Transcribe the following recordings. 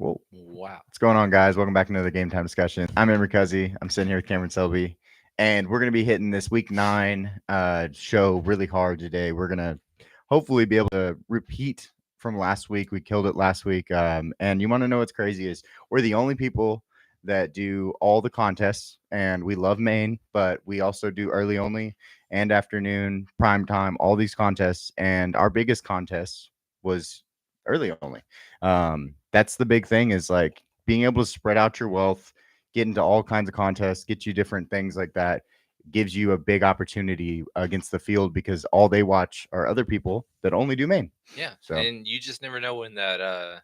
Whoa. Wow. What's going on, guys? Welcome back to another Game Time discussion. I'm Emery Cuzzy. I'm sitting here with Cameron Selby, and we're going to be hitting this Week 9 show really hard today. We're going to hopefully be able to repeat from last week. We killed it last week. And you want to know what's crazy is we're the only people that do all the contests, and we love Maine, but we also do early only and afternoon, prime time, all these contests. And our biggest contest was early only. That's the big thing is like being able to spread out your wealth, get into all kinds of contests, get you different things like that gives you a big opportunity against the field because all they watch are other people that only do Maine. Yeah, So and you just never know when that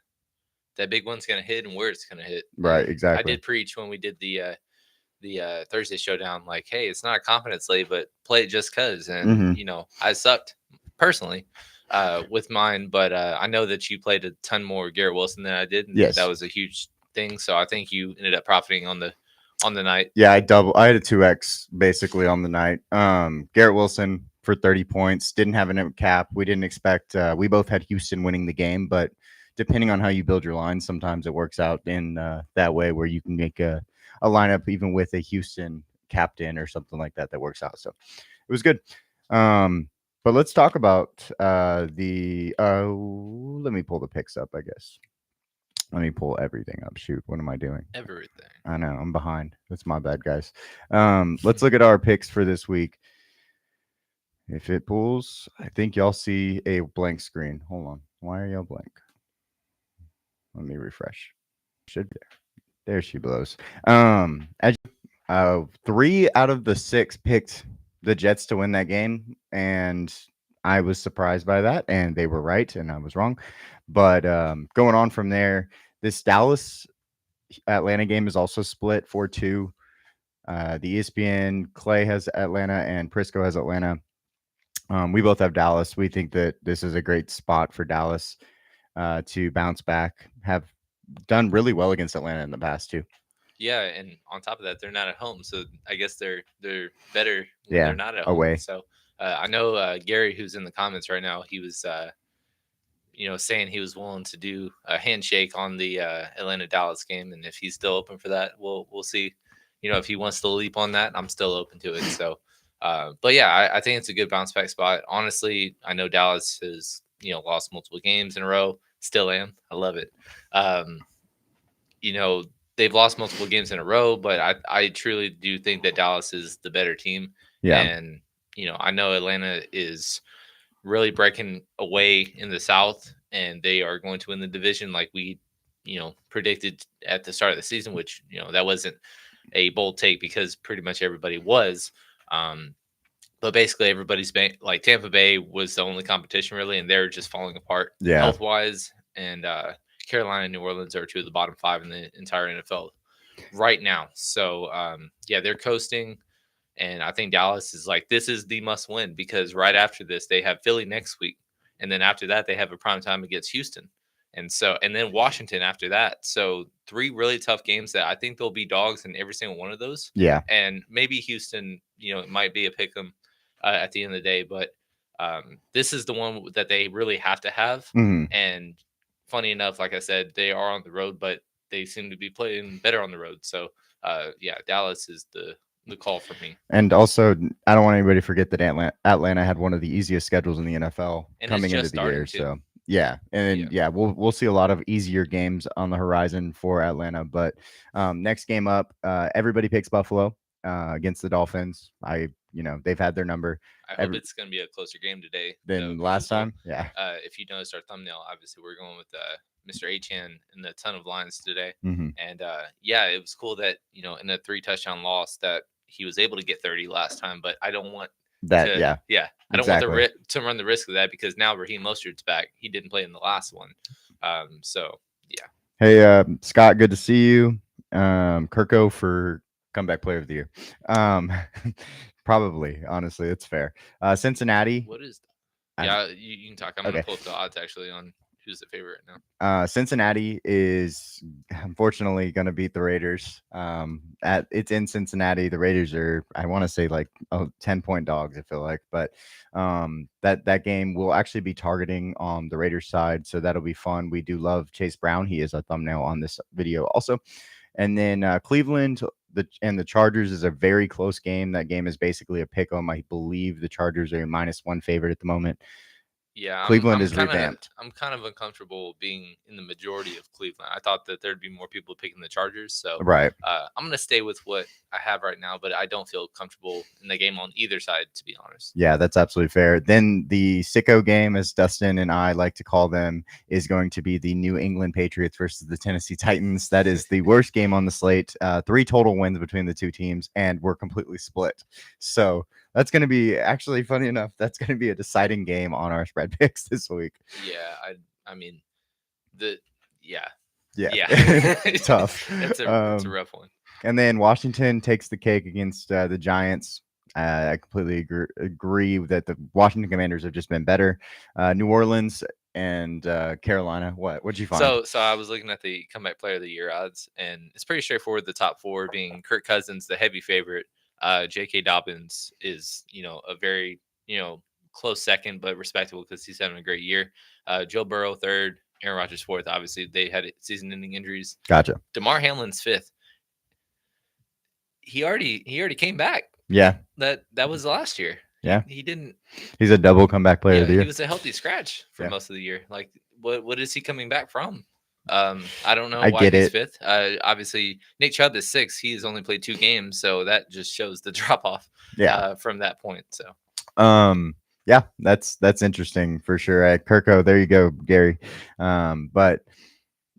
big one's gonna hit and where it's gonna hit. right, And I exactly. did preach when we did the Thursday showdown, like, hey, it's not a confidence lay, but play it just cause. And Mm-hmm. I sucked personally with mine, but I know that you played a ton more Garrett Wilson than I did, and that Yes. was a huge thing. So I think you ended up profiting on the night. Yeah, I had a 2x basically on the night. Garrett Wilson for 30 points. Didn't have an cap. We didn't expect we both had Houston winning the game, but depending on how you build your line, sometimes it works out in that way where you can make a lineup even with a Houston captain or something like that works out. So it was good. But let's talk about the let me pull the picks up, I guess. Let me pull everything up. Shoot, what am I doing? Everything. I know I'm behind. That's my bad, guys. Let's look at our picks for this week. If it pulls, I think y'all see a blank screen. Hold on. Why are y'all blank? Let me refresh. Should be there she blows. As 3 out of the 6 picked the Jets to win that game, and I was surprised by that, and they were right, and I was wrong. But going on from there, this Dallas Atlanta game is also split 4-2. The ESPN Clay has Atlanta and Prisco has Atlanta. We both have Dallas. We think that this is a great spot for Dallas to bounce back. Have done really well against Atlanta in the past too. Yeah, and on top of that, they're not at home, so I guess they're better when Yeah, they're not at home. away. So I know Gary, who's in the comments right now, he was saying he was willing to do a handshake on the Atlanta Dallas game, and if he's still open for that, we'll see. If he wants to leap on that, I'm still open to it. So, but yeah, I think it's a good bounce back spot. Honestly, I know Dallas has lost multiple games in a row. Still am. I love it. Um, they've lost multiple games in a row, but I truly do think that Dallas is the better team. Yeah. And, I know Atlanta is really breaking away in the South, and they are going to win the division like we, predicted at the start of the season, which, that wasn't a bold take because pretty much everybody was. But basically everybody's been like Tampa Bay was the only competition really, and they're just falling apart Yeah. health wise. And Carolina and New Orleans are 2 of the bottom 5 in the entire NFL right now. So yeah, they're coasting. And I think Dallas is like, this is the must win because right after this, they have Philly next week. And then after that, they have a prime time against Houston. And then Washington after that. So 3 really tough games that I think they'll be dogs in every single one of those. Yeah. And maybe Houston, it might be a pick 'em at the end of the day. But this is the one that they really have to have. Mm-hmm. And funny enough, like I said, they are on the road, but they seem to be playing better on the road. So yeah, Dallas is the call for me. And also, I don't want anybody to forget that Atlanta had one of the easiest schedules in the NFL And coming it's into just the year. starting, too. So yeah, and yeah, we'll see a lot of easier games on the horizon for Atlanta. But next game up, everybody picks Buffalo against the Dolphins. They've had their number I hope it's going to be a closer game today than last time. Yeah. If you noticed our thumbnail, obviously we're going with Mr. Achan in a ton of lines today. Mm-hmm. And yeah, it was cool that, in a 3 touchdown loss that he was able to get 30 last time, but I don't want that. to, Yeah. I don't exactly. want to run the risk of that because now Raheem Mostert's back. He didn't play in the last one. So yeah. Hey, Scott, good to see you. Kirko for comeback player of the year. Probably, honestly, it's fair. Cincinnati. What is that? Yeah, you can talk. I'm going to pull up the odds actually on who's the favorite right now? Cincinnati is unfortunately going to beat the Raiders. It's in Cincinnati. The Raiders are, I want to say, like 10-point dogs. I feel like, but that game will actually be targeting on the Raiders side, so that'll be fun. We do love Chase Brown. He is a thumbnail on this video also. And then Cleveland and the Chargers is a very close game. That game is basically a pick 'em. I believe the Chargers are a -1 favorite at the moment. Yeah, Cleveland is revamped. I'm kind of uncomfortable being in the majority of Cleveland. I thought that there'd be more people picking the Chargers, so Right. I'm gonna stay with what I have right now. But I don't feel comfortable in the game on either side, to be honest. Yeah, that's absolutely fair. Then the sicko game, as Dustin and I like to call them, is going to be the New England Patriots versus the Tennessee Titans. That is the worst game on the slate. 3 total wins between the two teams, and we're completely split. So that's going to be, actually, funny enough, that's going to be a deciding game on our spread picks this week. Yeah, I mean, the yeah. Tough. It's a rough one. And then Washington takes the cake against the Giants. I completely agree that the Washington Commanders have just been better. New Orleans and Carolina. What'd you find? So I was looking at the comeback player of the year odds, and it's pretty straightforward. The top 4 being Kirk Cousins, the heavy favorite. J.K. Dobbins is a very close second, but respectable because he's having a great year. Joe Burrow third, Aaron Rodgers fourth. Obviously, they had season-ending injuries. Gotcha. DeMar Hamlin's fifth. He already came back. Yeah. That was last year. Yeah. He didn't. He's a double comeback player of the year. He was a healthy scratch for most of the year. Like, what is he coming back from? I don't know why he's fifth. Obviously, Nick Chubb is sixth. He has only played 2 games, so that just shows the drop off. From that point. So. Yeah, that's interesting for sure. Kirko, there you go, Gary. But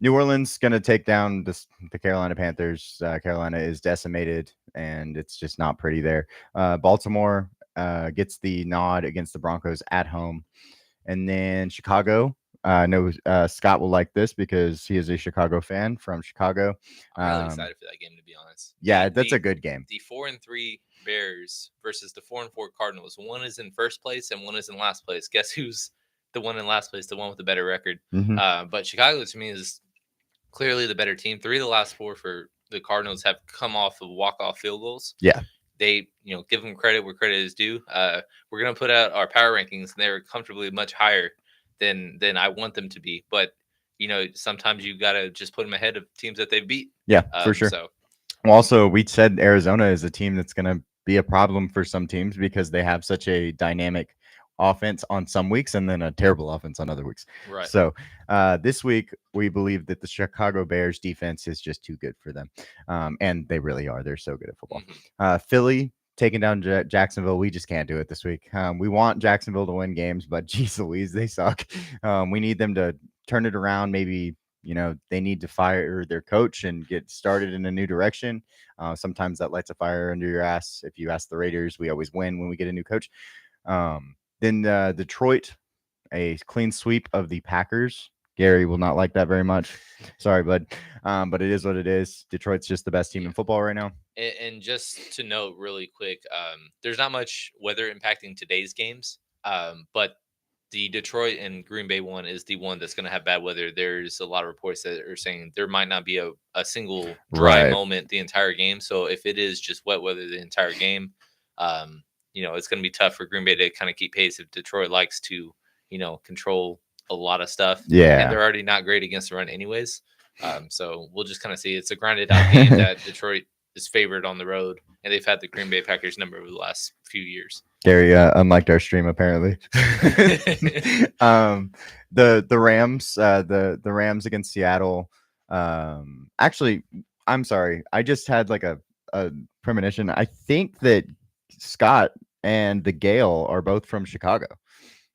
New Orleans going to take down the Carolina Panthers. Carolina is decimated, and it's just not pretty there. Baltimore gets the nod against the Broncos at home. And then Chicago. I know Scott will like this because he is a Chicago fan from Chicago. I'm really excited for that game, to be honest. Yeah, that's a good game. The 4-3 Bears versus the 4-4 Cardinals. One is in first place and one is in last place. Guess who's the one in last place? The one with the better record. Mm-hmm. But Chicago, to me, is clearly the better team. 3 of the last 4 for the Cardinals have come off of walk-off field goals. Yeah. They, give them credit where credit is due. We're going to put out our power rankings, and they're comfortably much higher than I want them to be. But, sometimes you got to just put them ahead of teams that they've beat. Yeah, for sure. So. Well, also, we said Arizona is a team that's going to be a problem for some teams because they have such a dynamic offense on some weeks and then a terrible offense on other weeks. Right. So this week, we believe that the Chicago Bears defense is just too good for them. And they really are. They're so good at football. Mm-hmm. Philly taking down Jacksonville. We just can't do it this week. We want Jacksonville to win games, but geez Louise, they suck. We need them to turn it around. Maybe, they need to fire their coach and get started in a new direction. Sometimes that lights a fire under your ass. If you ask the Raiders, we always win when we get a new coach. Then Detroit, a clean sweep of the Packers. Gary will not like that very much. Sorry, bud. But it is what it is. Detroit's just the best team in football right now. And just to note really quick, there's not much weather impacting today's games. But the Detroit and Green Bay one is the one that's going to have bad weather. There's a lot of reports that are saying there might not be a single dry moment the entire game. So if it is just wet weather the entire game, it's going to be tough for Green Bay to kind of keep pace if Detroit likes to, control a lot of stuff. Yeah. And they're already not great against the run anyways. So we'll just kind of see. It's a grinded out game that Detroit is favored on the road, and they've had the Green Bay Packers number over the last few years. Gary unliked our stream apparently. The Rams, the Rams against Seattle. Actually, I'm sorry. I just had like a premonition. I think that Scott and the Gale are both from Chicago.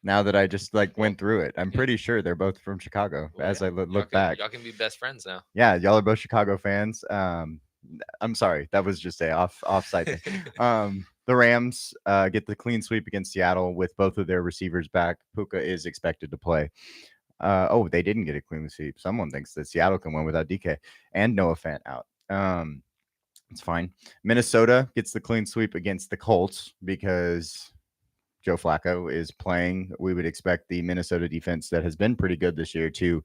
Now that I just went through it, I'm pretty sure they're both from Chicago. Well, as I look back, y'all can be best friends now. Yeah, y'all are both Chicago fans. I'm sorry, that was just a offside thing. The Rams get the clean sweep against Seattle with both of their receivers back. Puka is expected to play. They didn't get a clean sweep. Someone thinks that Seattle can win without DK and Noah Fant out. It's fine. Minnesota gets the clean sweep against the Colts because Joe Flacco is playing, we would expect the Minnesota defense that has been pretty good this year to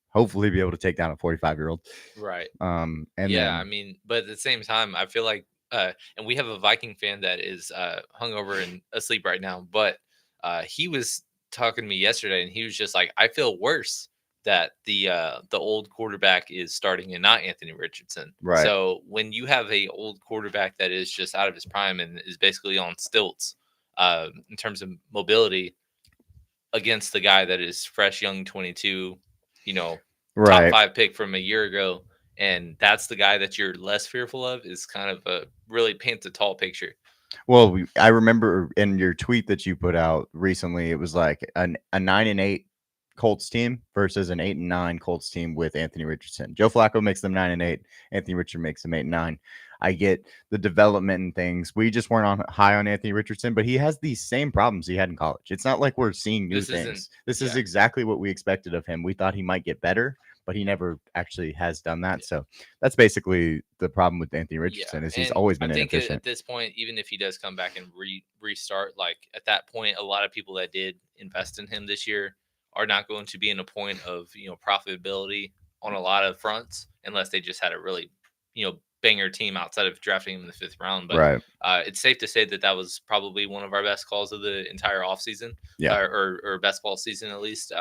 hopefully be able to take down a 45-year-old. Right. And Yeah, I then mean, but at the same time, I feel like, and we have a Viking fan that is hungover and asleep right now, but he was talking to me yesterday, and he was just like, I feel worse that the old quarterback is starting and not Anthony Richardson. right, So when you have a old quarterback that is just out of his prime and is basically on stilts in terms of mobility against the guy that is fresh, young, 22, you know, top right. 5 pick from a year ago, and that's the guy that you're less fearful of, is kind of a really paints a tall picture. Well, I remember in your tweet that you put out recently, it was like a 9-8 Colts team versus an 8-9 Colts team with Anthony Richardson. Joe Flacco makes them 9-8. Anthony Richardson makes them 8-9. I get the development and things. We just weren't on high on Anthony Richardson, but he has these same problems he had in college. It's not like we're seeing new This isn't, things. This is yeah, exactly what we expected of him. We thought he might get better, but he never actually has done that. yeah, So that's basically the problem with Anthony yeah. Richardson is he's And always I been think at inefficient. this point, even if he does come back and restart, like at that point, a lot of people that did invest in him this year are not going to be in a point of profitability on a lot of fronts unless they just had a really banger team outside of drafting him in the 5th round. But Right. it's safe to say that that was probably one of our best calls of the entire offseason, Yeah. or best ball season at least,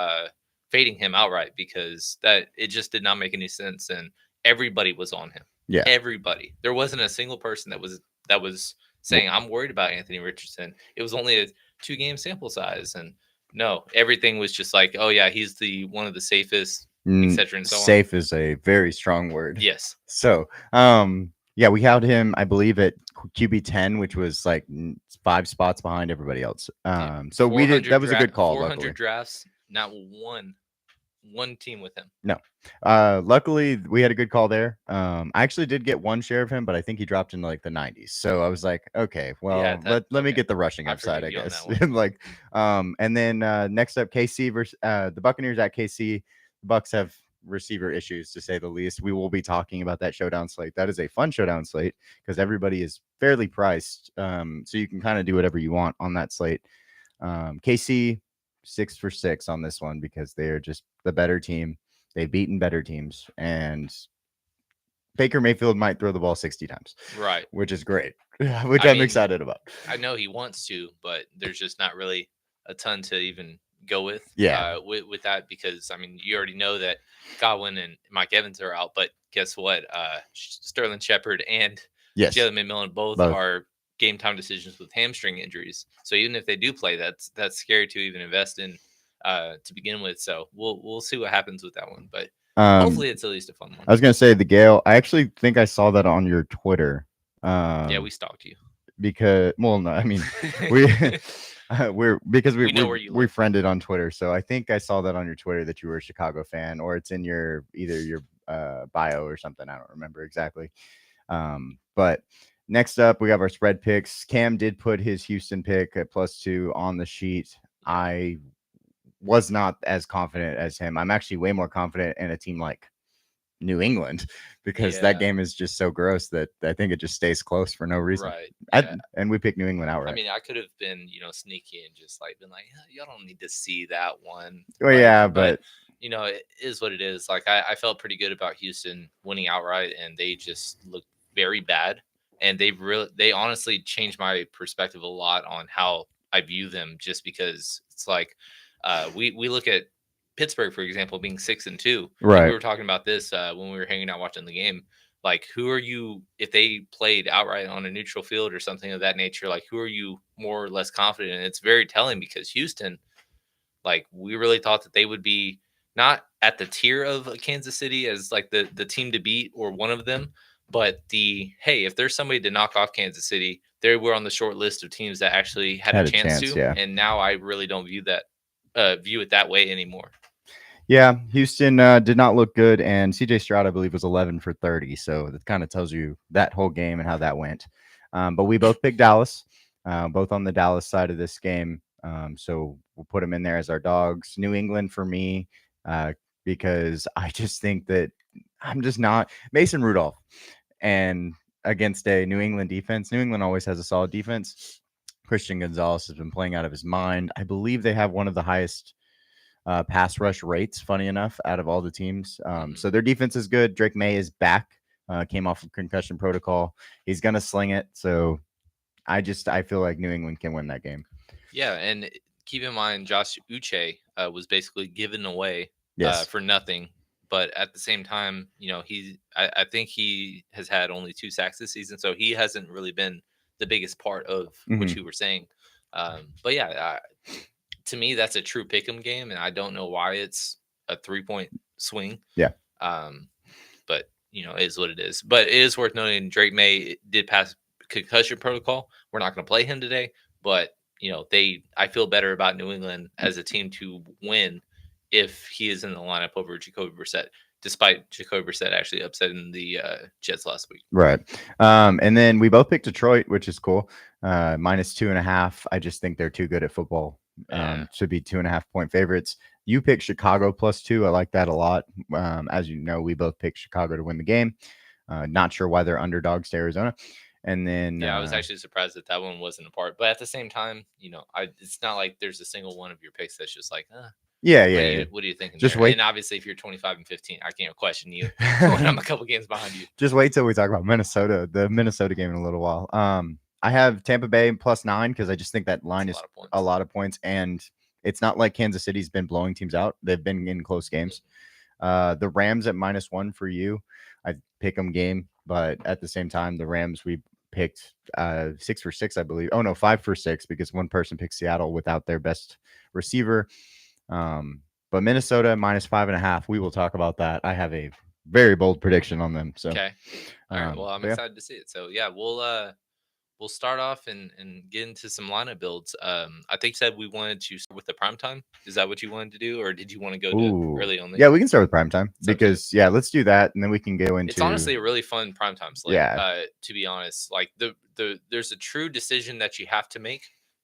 fading him outright, because that it just did not make any sense, and everybody was on him. Yeah. Everybody. There wasn't a single person that was saying, I'm worried about Anthony Richardson. It was only a 2-game sample size, and no, everything was just like, oh yeah, he's the one of the safest, etc. and so on. Safe is a very strong word. Yes. So, yeah, we had him, I believe, at QB 10, which was like 5 spots behind everybody else. So we did. That was a good call. 400 luckily, drafts, not one team with him. no. Luckily, we had a good call there. I actually did get one share of him, but I think he dropped into like the 90s. So I was like, okay, well, Yeah, let me okay. get the rushing I upside, I forgive you on guess. that one. like, and then next up, KC versus the Buccaneers at KC. The Bucks have receiver issues, to say the least. We will be talking about that showdown slate. That is a fun showdown slate because everybody is fairly priced, so you can kind of do whatever you want on that slate. KC 6 for 6 on this one because they are just the better team. They've beaten better teams, and Baker Mayfield might throw the ball 60 times, Right. which is great, which I I'm mean, excited about. I know he wants to, but there's just not really a ton to even go with. Yeah. With that, because I mean, you already know that Godwin and Mike Evans are out, but guess what? Sterling Shepard and Yes. Jalen McMillan both Both. are game time decisions with hamstring injuries. So even if they do play, that's scary to even invest in to begin with. So we'll see what happens with that one, but hopefully it's at least a fun one. I was gonna say the Gale. I actually think I saw that on your Twitter. Yeah, we stalked you. Because, well, no, I mean, we We know where you we live. friended on Twitter, so I think I saw that on your Twitter that you were a Chicago fan, or it's in your either your bio or something. I don't remember exactly. But next up, we have our spread picks. Cam did put his Houston pick at +2 on the sheet. I was not as confident as him. I'm actually way more confident in a team like New England because that Yeah. game is just so gross that I think it just stays close for no reason. Right. Yeah. And we picked New England outright. I mean, I could have been, sneaky and just like been like, y'all don't need to see that one. well, Like, yeah, but it is what it is. Like, I felt pretty good about Houston winning outright, and they just looked very bad. And they honestly changed my perspective a lot on how I view them, just because it's like, we look at Pittsburgh, for example, being 6-2. right. And we were talking about this when we were hanging out watching the game. Like, who are you, if they played outright on a neutral field or something of that nature, like, who are you more or less confident in? It's very telling because Houston, like, we really thought that they would be not at the tier of Kansas City as like the team to beat or one of them, but hey, if there's somebody to knock off Kansas City, they were on the short list of teams that actually had a chance to. Yeah. And now I really don't view it that way anymore. Yeah, Houston did not look good, and CJ Stroud, I believe, was 11 for 30. So that kind of tells you that whole game and how that went. But we both picked Dallas, both on the Dallas side of this game. So we'll put them in there as our dogs. New England for me, because I just think that I'm just not Mason Rudolph, and against a New England defense. New England always has a solid defense. Christian Gonzalez has been playing out of his mind. I believe they have one of the highest pass rush rates, funny enough, out of all the teams. So their defense is good. Drake May is back, came off of concussion protocol. He's going to sling it. So I feel like New England can win that game. Yeah, and keep in mind, Josh Uche was basically given away Yes. for nothing. But at the same time, I think he has had only 2 sacks this season, so he hasn't really been the biggest part of what you were saying. But yeah, to me, that's a true pick'em game, and I don't know why it's a 3-point swing. Yeah. But it is what it is. But it is worth noting Drake May did pass concussion protocol. We're not going to play him today, but I feel better about New England as a team to win if he is in the lineup over Jacoby Brissett, despite Jacoby Brissett actually upsetting the Jets last week. Right. And then we both picked Detroit, which is cool. -2.5. I just think they're too good at football. Should be 2.5-point favorites. You picked Chicago +2. I like that a lot. As you know, we both picked Chicago to win the game. Not sure why they're underdogs to Arizona. And then I was actually surprised that one wasn't a part. But at the same time, it's not like there's a single one of your picks that's just like, yeah. What are you thinking? Just there? wait. And obviously, if you're 25-15, I can't question you when I'm a couple games behind you. Just wait till we talk about the Minnesota game in a little while. I have Tampa Bay +9 because I just think that line is a lot of points, and it's not like Kansas City's been blowing teams out. They've been in close games. The Rams at -1 for you. I pick them game, but at the same time, the Rams we picked 6 for 6, I believe. Oh no, 5 for 6 because one person picked Seattle without their best receiver. But Minnesota -5.5. We will talk about that. I have a very bold prediction on them. So okay, all right. Well, I'm excited to see it. So yeah, we'll start off and get into some lineup builds. I think you said we wanted to start with the primetime. Is that what you wanted to do, or did you want to go to early only? Yeah, we can start with primetime because let's do that, and then we can go into. It's honestly a really fun primetime slate. Yeah. To be honest, like there's a true decision that you have to make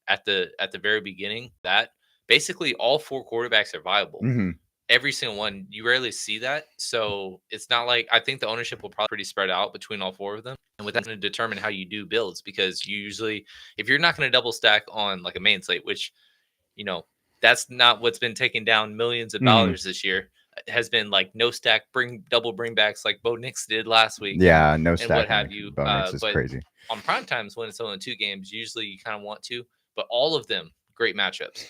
at the very beginning that basically all 4 quarterbacks are viable. Mm-hmm. Every single one, you rarely see that. So it's not like I think the ownership will probably pretty spread out between all 4 of them. And with that, going to determine how you do builds because you usually, if you're not going to double stack on like a main slate, which, that's not what's been taking down millions of dollars this year, has been like no stack, double bringbacks like Bo Nix did last week. Yeah, no stack. And what have you. Bo Nix is crazy. On prime times when it's only 2 games, usually you kind of want to, but all of them great matchups.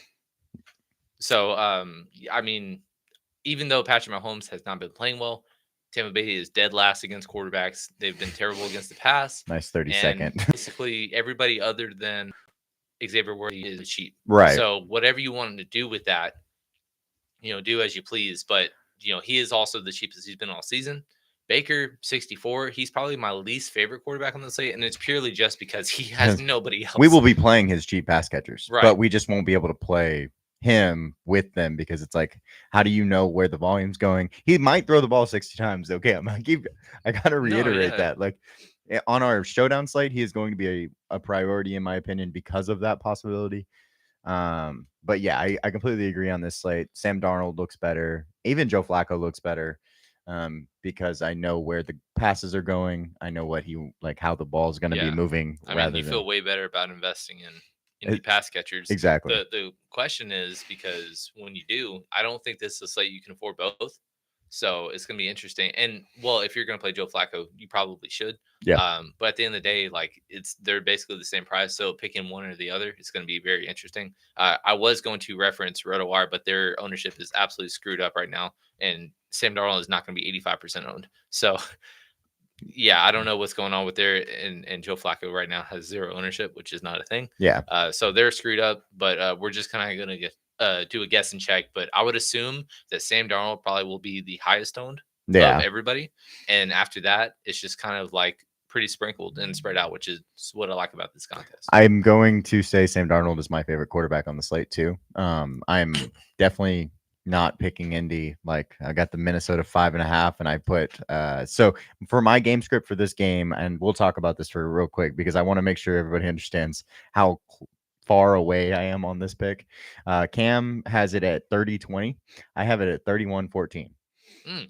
So, I mean, even though Patrick Mahomes has not been playing well, Tampa Bay is dead last against quarterbacks. They've been terrible against the pass. Nice 30-second. Basically, everybody other than Xavier Worthy is cheap. Right. So whatever you want to do with that, do as you please. But, he is also the cheapest he's been all season. Baker, 64. He's probably my least favorite quarterback on the slate, and it's purely just because he has nobody else. We will be playing his cheap pass catchers, right, but we just won't be able to play him with them because it's like, how do you know where the volume's going? He might throw the ball 60 times. Okay, I gotta reiterate that. Like on our showdown slate, he is going to be a priority in my opinion because of that possibility. But yeah, I completely agree on this slate. Sam Darnold looks better. Even Joe Flacco looks better. Because I know where the passes are going. I know what how the ball is going to be moving. I mean, you feel way better about investing in the pass catchers. Exactly. The question is because when you do, I don't think this is a slate you can afford both. So it's going to be interesting. And well, if you're going to play Joe Flacco, you probably should. Yeah. But at the end of the day, they're basically the same price. So picking one or the other is going to be very interesting. I was going to reference RotoWire, but their ownership is absolutely screwed up right now. And Sam Darnold is not going to be 85% owned. So yeah, I don't know what's going on with there. And Joe Flacco right now has 0 ownership, which is not a thing. Yeah. So they're screwed up, but we're just kind of going to do a guess and check. But I would assume that Sam Darnold probably will be the highest owned of everybody. And after that, it's just kind of like pretty sprinkled and spread out, which is what I like about this contest. I'm going to say Sam Darnold is my favorite quarterback on the slate too. I'm definitely not picking Indy. Like I got the Minnesota 5.5 and I put so for my game script for this game, and we'll talk about this for real quick because I want to make sure everybody understands how far away I am on this pick. Cam has it at 30-20. I have it at 31-14.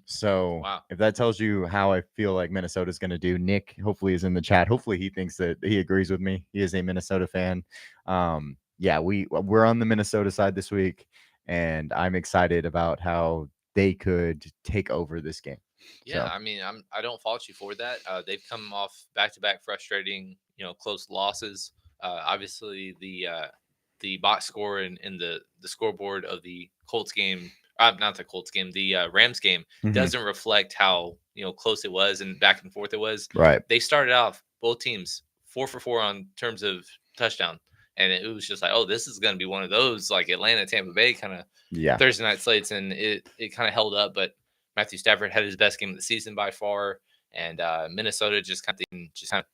So Wow. if that tells you how I feel like Minnesota's going to do, Nick hopefully is in the chat. Hopefully he thinks that he agrees with me. He is a Minnesota fan. Yeah, we're on the Minnesota side this week, and I'm excited about how they could take over this game. Yeah, So I mean, I don't fault you for that. They've come off back-to-back frustrating, close losses. Obviously, the box score and the scoreboard of the Colts game, not the Colts game, the Rams game, doesn't reflect how close it was and back and forth it was. right, They started off both teams 4 for 4 on terms of touchdown, and it was just like, oh, this is going to be one of those like Atlanta Tampa Bay kind of yeah, Thursday night slates, and it kind of held up, but Matthew Stafford had his best game of the season by far, and Minnesota just kind of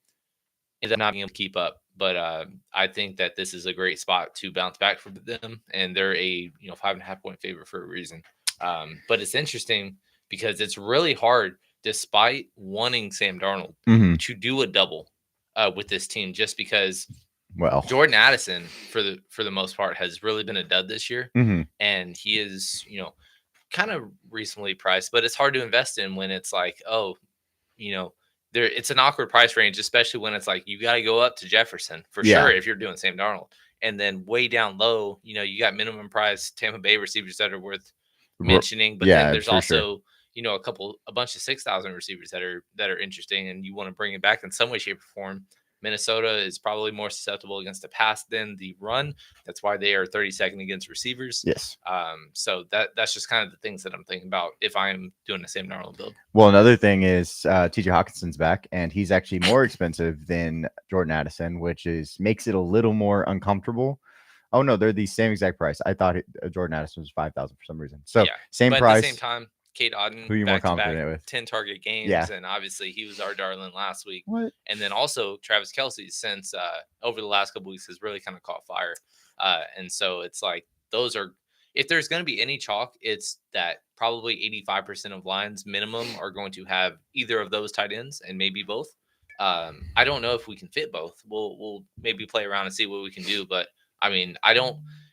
ended up not being able to keep up. But I think that this is a great spot to bounce back for them, and they're a 5.5 point favorite for a reason. But it's interesting because it's really hard, despite wanting Sam Darnold, to do a double with this team, just because well, Jordan Addison for the most part has really been a dud this year, and he is kind of reasonably priced, but it's hard to invest in when it's like, oh, there it's an awkward price range, especially when it's like you got to go up to Jefferson for Yeah. sure if you're doing Sam Darnold, and then way down low, you got minimum price Tampa Bay receivers that are worth mentioning, but then there's for sure. also a bunch of 6,000 receivers that are interesting, and you want to bring it back in some way, shape, or form. Minnesota is probably more susceptible against the pass than the run. That's why they are 32nd against receivers. Yes. So that's just kind of the things that I'm thinking about if I'm doing the Sam Darnold build. Well, another thing is TJ Hawkinson's back, and he's actually more expensive than Jordan Addison, which makes it a little more uncomfortable. Oh no, they're the same exact price. I thought Jordan Addison was 5,000 for some reason. So Yeah, same but price. at the same time, Kate Auden, Who you more back-to-back confident with? 10 target games, Yeah. and obviously he was our darling last week. What? And then also Travis Kelce, since over the last couple weeks, has really kind of caught fire. And so it's like those are, if there's going to be any chalk, it's that probably 85% of lines minimum are going to have either of those tight ends and maybe both. I don't know if we can fit both. We'll maybe play around and see what we can do. But I mean,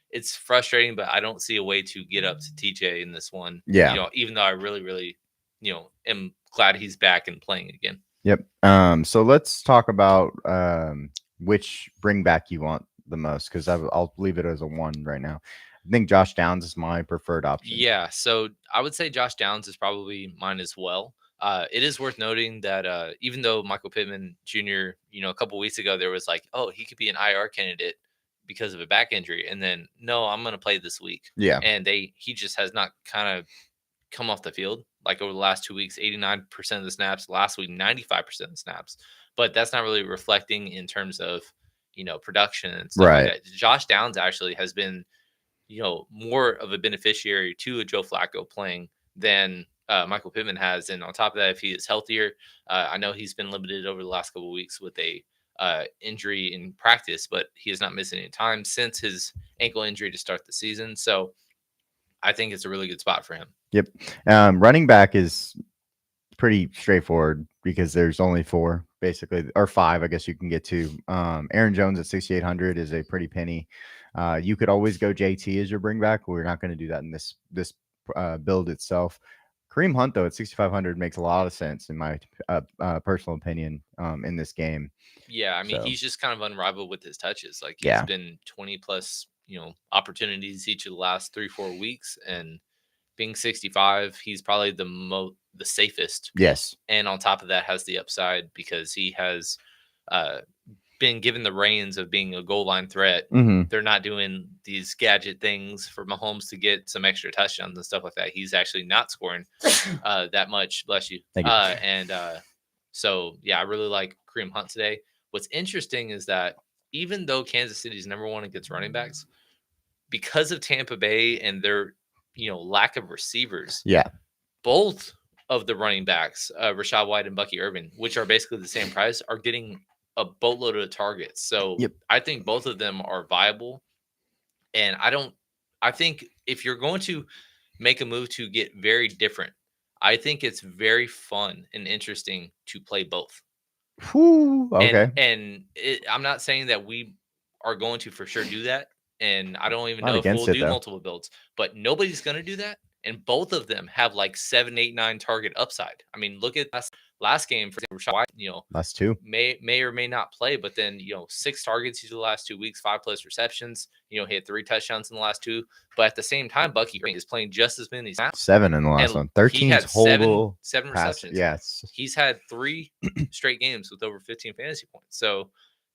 it's frustrating, but I don't see a way to get up to TJ in this one. Yeah. Even though I really, really, am glad he's back and playing again. Yep. So let's talk about which bring back you want the most, because I'll leave it as a 1 right now. I think Josh Downs is my preferred option. Yeah, so I would say Josh Downs is probably mine as well. It is worth noting that even though Michael Pittman Jr., a couple weeks ago, there was like, oh, he could be an IR candidate because of a back injury, and then no, I'm going to play this week. Yeah. And he just has not kind of come off the field like over the last 2 weeks, 89% of the snaps. Last week, 95% of the snaps. But that's not really reflecting in terms of production and stuff like that. Josh Downs actually has been more of a beneficiary to a Joe Flacco playing than Michael Pittman has. And on top of that, if he is healthier, I know he's been limited over the last couple of weeks with a injury in practice, but he has not missed any time since his ankle injury to start the season. So I think it's a really good spot for him. Yep. Running back is pretty straightforward because there's only 4 basically, or 5, I guess you can get to. Aaron Jones at 6,800 is a pretty penny. You could always go JT as your bring back. We're not going to do that in this build itself. Kareem Hunt, though, at 6,500 makes a lot of sense in my personal opinion in this game. Yeah, I mean, he's just kind of unrivaled with his touches. Like, Yeah. he's been 20 plus, opportunities each of the last 3-4 weeks, and being 65, he's probably the safest. Yes. And on top of that, has the upside because he has been given the reins of being a goal line threat. They're not doing these gadget things for Mahomes to get some extra touchdowns and stuff like that. He's actually not scoring that much. Bless you. Thank you. So yeah, I really like Kareem Hunt today. What's interesting is that even though Kansas City is number 1 against running backs, because of Tampa Bay and their lack of receivers, both of the running backs, Rashad White and Bucky Irvin, which are basically the same price, are getting a boatload of targets. So I think both of them are viable. And I think if you're going to make a move to get very different, I think it's very fun and interesting to play both. Whew, okay. And I'm not saying that we are going to for sure do that. And I don't even know if we'll do multiple builds, but nobody's going to do that. and both of them have like 7, 8, 9 target upside. I mean, look at last game for example, Rashad White, Last two. may or may not play, but then 6 targets each of the last 2 weeks, 5+ receptions. He had 3 touchdowns in the last 2. But at the same time, Bucky is playing just as many snaps. 7 in the last one. 13 he had total. seven pass. receptions. Yes. He's had 3 straight games with over 15 fantasy points. So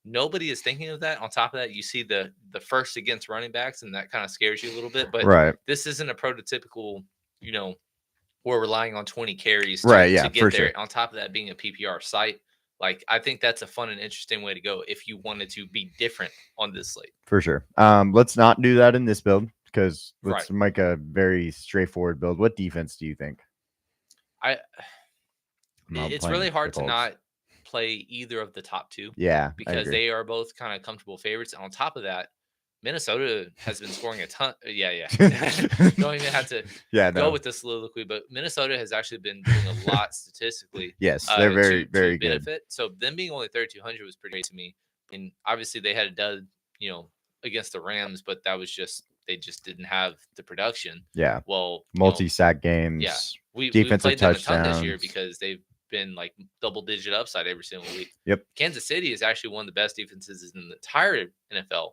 nobody is thinking of that. On top of that, you see the first against running backs, and that kind of scares you a little bit. But right. This isn't a prototypical, we're relying on 20 carries right, to yeah, get for there. Sure. On top of that being a PPR site, like I think that's a fun and interesting way to go if you wanted to be different on this slate. For sure. Let's not do that in this build because let's Right. make a very straightforward build. What defense do you think? It's really hard to not play either of the top 2. Yeah, because they are both kind of comfortable favorites. And on top of that, Minnesota has been scoring a ton. Yeah. Don't even have to go with the soliloquy, but Minnesota has actually been doing a lot statistically. Yes, they're very, very to benefit. good. So them being only 3,200 was pretty great to me. And obviously they had a dud, against the Rams, but that was just they just didn't have the production. Yeah. Well, multi-sack games. Yeah. We defensive played them touchdowns a ton this year because they've been like double-digit upside every single week. Yep. Kansas City is actually one of the best defenses in the entire NFL,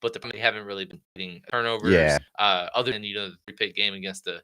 but they haven't really been getting turnovers. Yeah. Other than the 3-pick game against the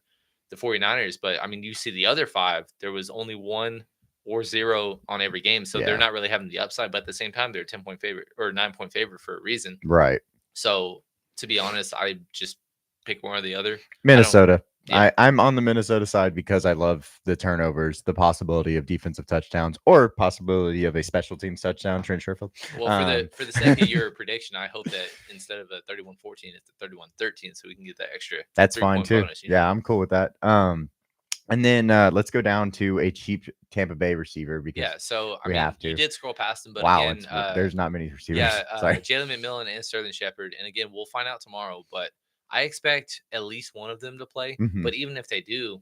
49ers, but I mean, you see the other 5, there was only 1 or 0 on every game, so they're not really having the upside. But at the same time, they're a 10-point favorite or 9-point favorite for a reason. Right. So to be honest, I just pick one or the other. Minnesota. I'm on the Minnesota side because I love the turnovers, the possibility of defensive touchdowns, or possibility of a special teams touchdown. Trent Sherfield. Well, for the sake of your prediction, I hope that instead of a 31-14, it's a 31-13, so we can get that extra. That's fine too. Bonus, Yeah, I'm cool with that. And then let's go down to a cheap Tampa Bay receiver because so we have to. You did scroll past them, but wow, again, there's not many receivers. Jalen McMillan and Sterling Shepard, and again, we'll find out tomorrow, but I expect at least one of them to play. Mm-hmm. But even if they do,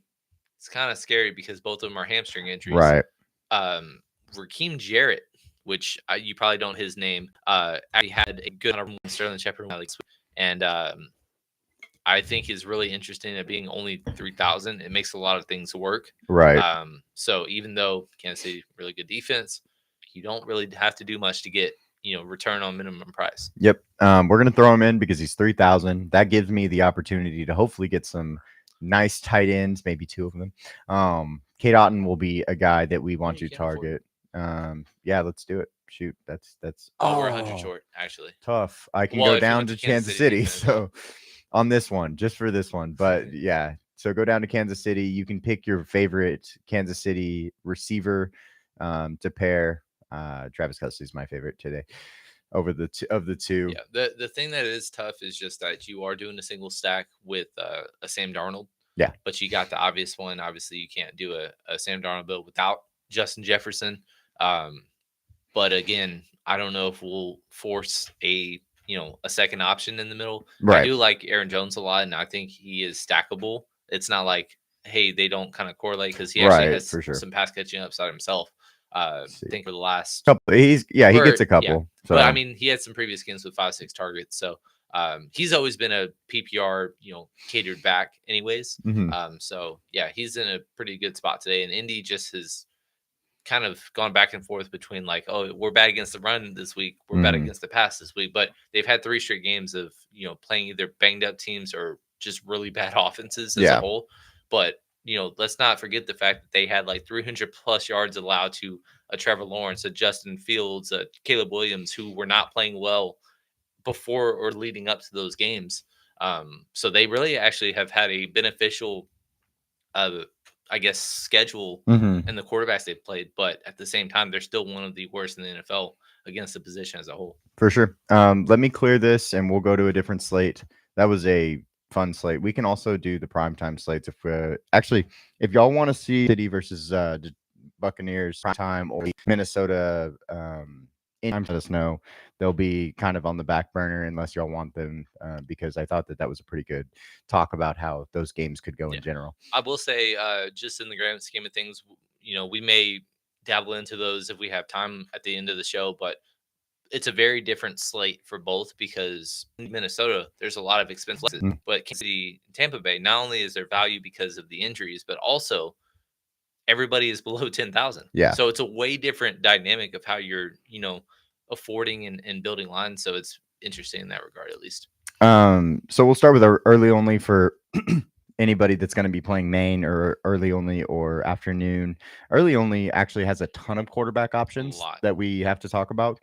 it's kind of scary because both of them are hamstring injuries. Right. Raheem Jarrett, which you probably don't his name, actually had a good Sterling Shepard, and I think is really interesting at being only 3,000. It makes a lot of things work. Right. So even though Kansas City really good defense, you don't really have to do much to get return on minimum price. Yep. We're gonna throw him in because he's 3,000. That gives me the opportunity to hopefully get some nice tight ends, maybe 2 of them. Kate Otten will be a guy that we want to target. Yeah, let's do it. Shoot, that's over 100 short actually. Tough. I can go down to Kansas City so on this one, just for this one. But yeah, so go down to Kansas City. You can pick your favorite Kansas City receiver to pair. Travis Kelce is my favorite today over the two. Yeah, the thing that is tough is just that you are doing a single stack with a Sam Darnold. Yeah, but you got the obvious one. Obviously, you can't do a Sam Darnold build without Justin Jefferson. But again, I don't know if we'll force a second option in the middle. Right. I do like Aaron Jones a lot, and I think he is stackable. It's not like, hey, they don't kind of correlate because he actually has some pass catching upside himself. I think for the last couple, he gets a couple. Yeah. So. But I mean, he had some previous games with 5-6 targets, so he's always been a PPR catered back, anyways. Mm-hmm. So yeah, he's in a pretty good spot today, and Indy just has kind of gone back and forth between like, oh, we're bad against the run this week, we're bad against the pass this week, but they've had 3 straight games of playing either banged up teams or just really bad offenses as a whole. But let's not forget the fact that they had like 300 plus yards allowed to a Trevor Lawrence, a Justin Fields, a Caleb Williams, who were not playing well before or leading up to those games. So they really actually have had a beneficial I guess schedule and the quarterbacks they've played, but at the same time, they're still one of the worst in the NFL against the position as a whole. For sure. Let me clear this and we'll go to a different slate. That was a fun slate. We can also do the primetime slates if y'all want to see City versus Buccaneers primetime or Minnesota let us know. They'll be kind of on the back burner unless y'all want them because I thought that was a pretty good talk about how those games could go in general. I will say just in the grand scheme of things, we may dabble into those if we have time at the end of the show, but it's a very different slate for both because in Minnesota, there's a lot of expensive places. But Kansas City, Tampa Bay, not only is their value because of the injuries, but also everybody is below 10,000. Yeah. So it's a way different dynamic of how you're, affording and building lines. So it's interesting in that regard, at least. So we'll start with our early only for anybody that's going to be playing main or early only or afternoon. Early only actually has a ton of quarterback options that we have to talk about.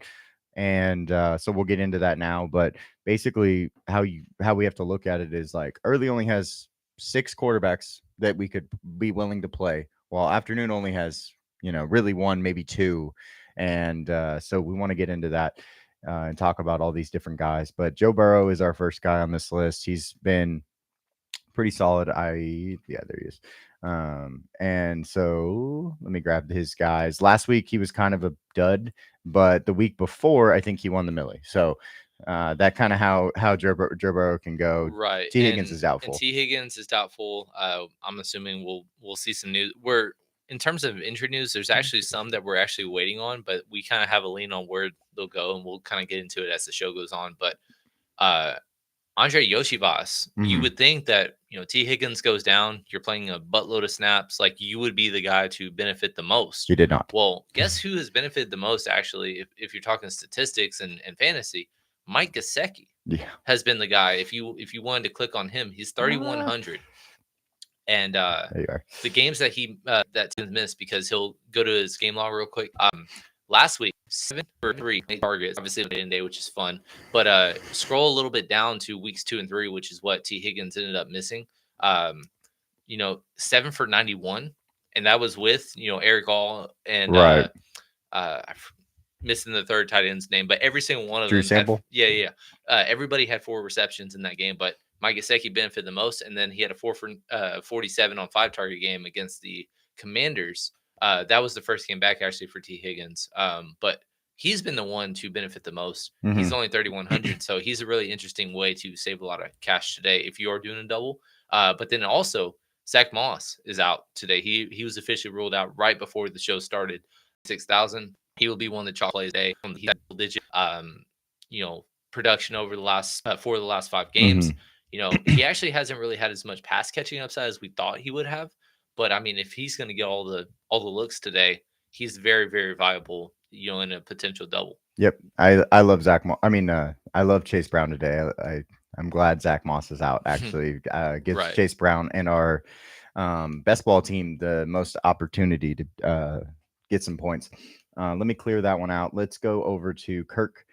And so we'll get into that now. But basically, how we have to look at it is like early only has 6 quarterbacks that we could be willing to play, while afternoon only has really 1, maybe 2. And so we want to get into that and talk about all these different guys. But Joe Burrow is our first guy on this list. He's been pretty solid. There he is. And so let me grab his guys. Last week he was kind of a dud, but the week before I think he won the Millie. So that kind of how Joe Burrow can go. Right. T. Higgins is doubtful. And T. Higgins is doubtful. I'm assuming we'll see some news. In terms of injury news, there's actually some that we're actually waiting on, but we kind of have a lean on where they'll go, and we'll kind of get into it as the show goes on. But Andre Yoshivas, you would think that T. Higgins goes down, you're playing a buttload of snaps, like you would be the guy to benefit the most. He did not. Well, guess who has benefited the most actually? If you're talking statistics and fantasy, Mike Gesicki has been the guy. If you wanted to click on him, he's 3,100. And there you are. The games that he missed, because he'll go to his game log real quick. Last week, 7 for 3 targets, obviously on day, which is fun. But scroll a little bit down to weeks 2 and 3, which is what T. Higgins ended up missing. 7 for 91, and that was with Eric All and right. Missing the third tight end's name, but every single one of Drew them Sample? everybody had 4 receptions in that game, but Mike Gesicki benefited the most, and then he had a 4 for 47 on 5 target game against the Commanders. That was the first game back actually for T. Higgins, but he's been the one to benefit the most. He's only 3,100, so he's a really interesting way to save a lot of cash today if you are doing a double. But then also Zach Moss is out today. He was officially ruled out right before the show started. 6,000. He will be one of the chalk plays today. He had digit, production over the last 4 of the last 5 games. He actually hasn't really had as much pass catching upside as we thought he would have. But I mean, if he's going to get all the looks today, he's very, very viable, in a potential double. Yep. I love Zach Moss. I mean, I love Chase Brown today. I'm glad Zach Moss is out. Actually, gives right. Chase Brown and our best ball team the most opportunity to get some points. Let me clear that one out. Let's go over to Kirk,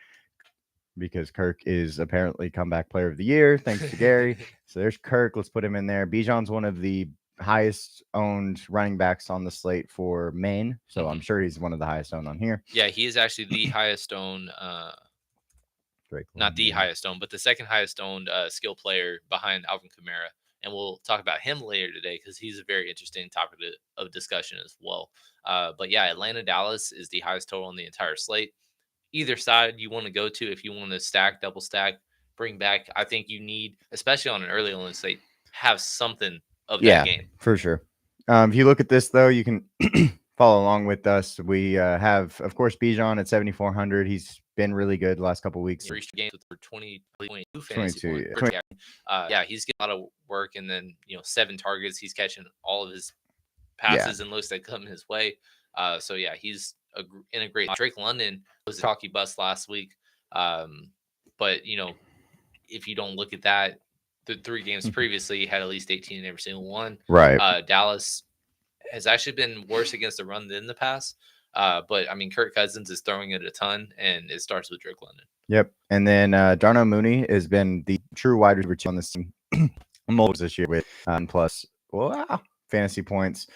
because Kirk is apparently comeback player of the year, thanks to Gary. So there's Kirk. Let's put him in there. Bijan's one of the highest owned running backs on the slate for Maine. So I'm sure he's one of the highest owned on here. Yeah, he is actually the highest owned, not the highest owned, but the second highest owned skill player behind Alvin Kamara. And we'll talk about him later today because he's a very interesting topic of discussion as well. But yeah, Atlanta Dallas is the highest total on the entire slate. Either side you want to go to, if you want to stack, double stack, bring back, I think you need, especially on an early on slate, have something of that game. For sure. If you look at this though, you can follow along with us. We have, of course, Bijan at 7,400. He's been really good the last couple of weeks. 3 games for 22 fantasy points. He's getting a lot of work, and then 7 targets. He's catching all of his passes and looks that come his way. So yeah, he's in a great. Drake London was a chalky bust last week, but if you don't look at that, the 3 games previously he had at least 18 in every single one. Right. Dallas has actually been worse against the run than the pass. But I mean, Kirk Cousins is throwing it a ton, and it starts with Drake London. Yep. And then Darnell Mooney has been the true wide receiver on this team this year with plus fantasy points,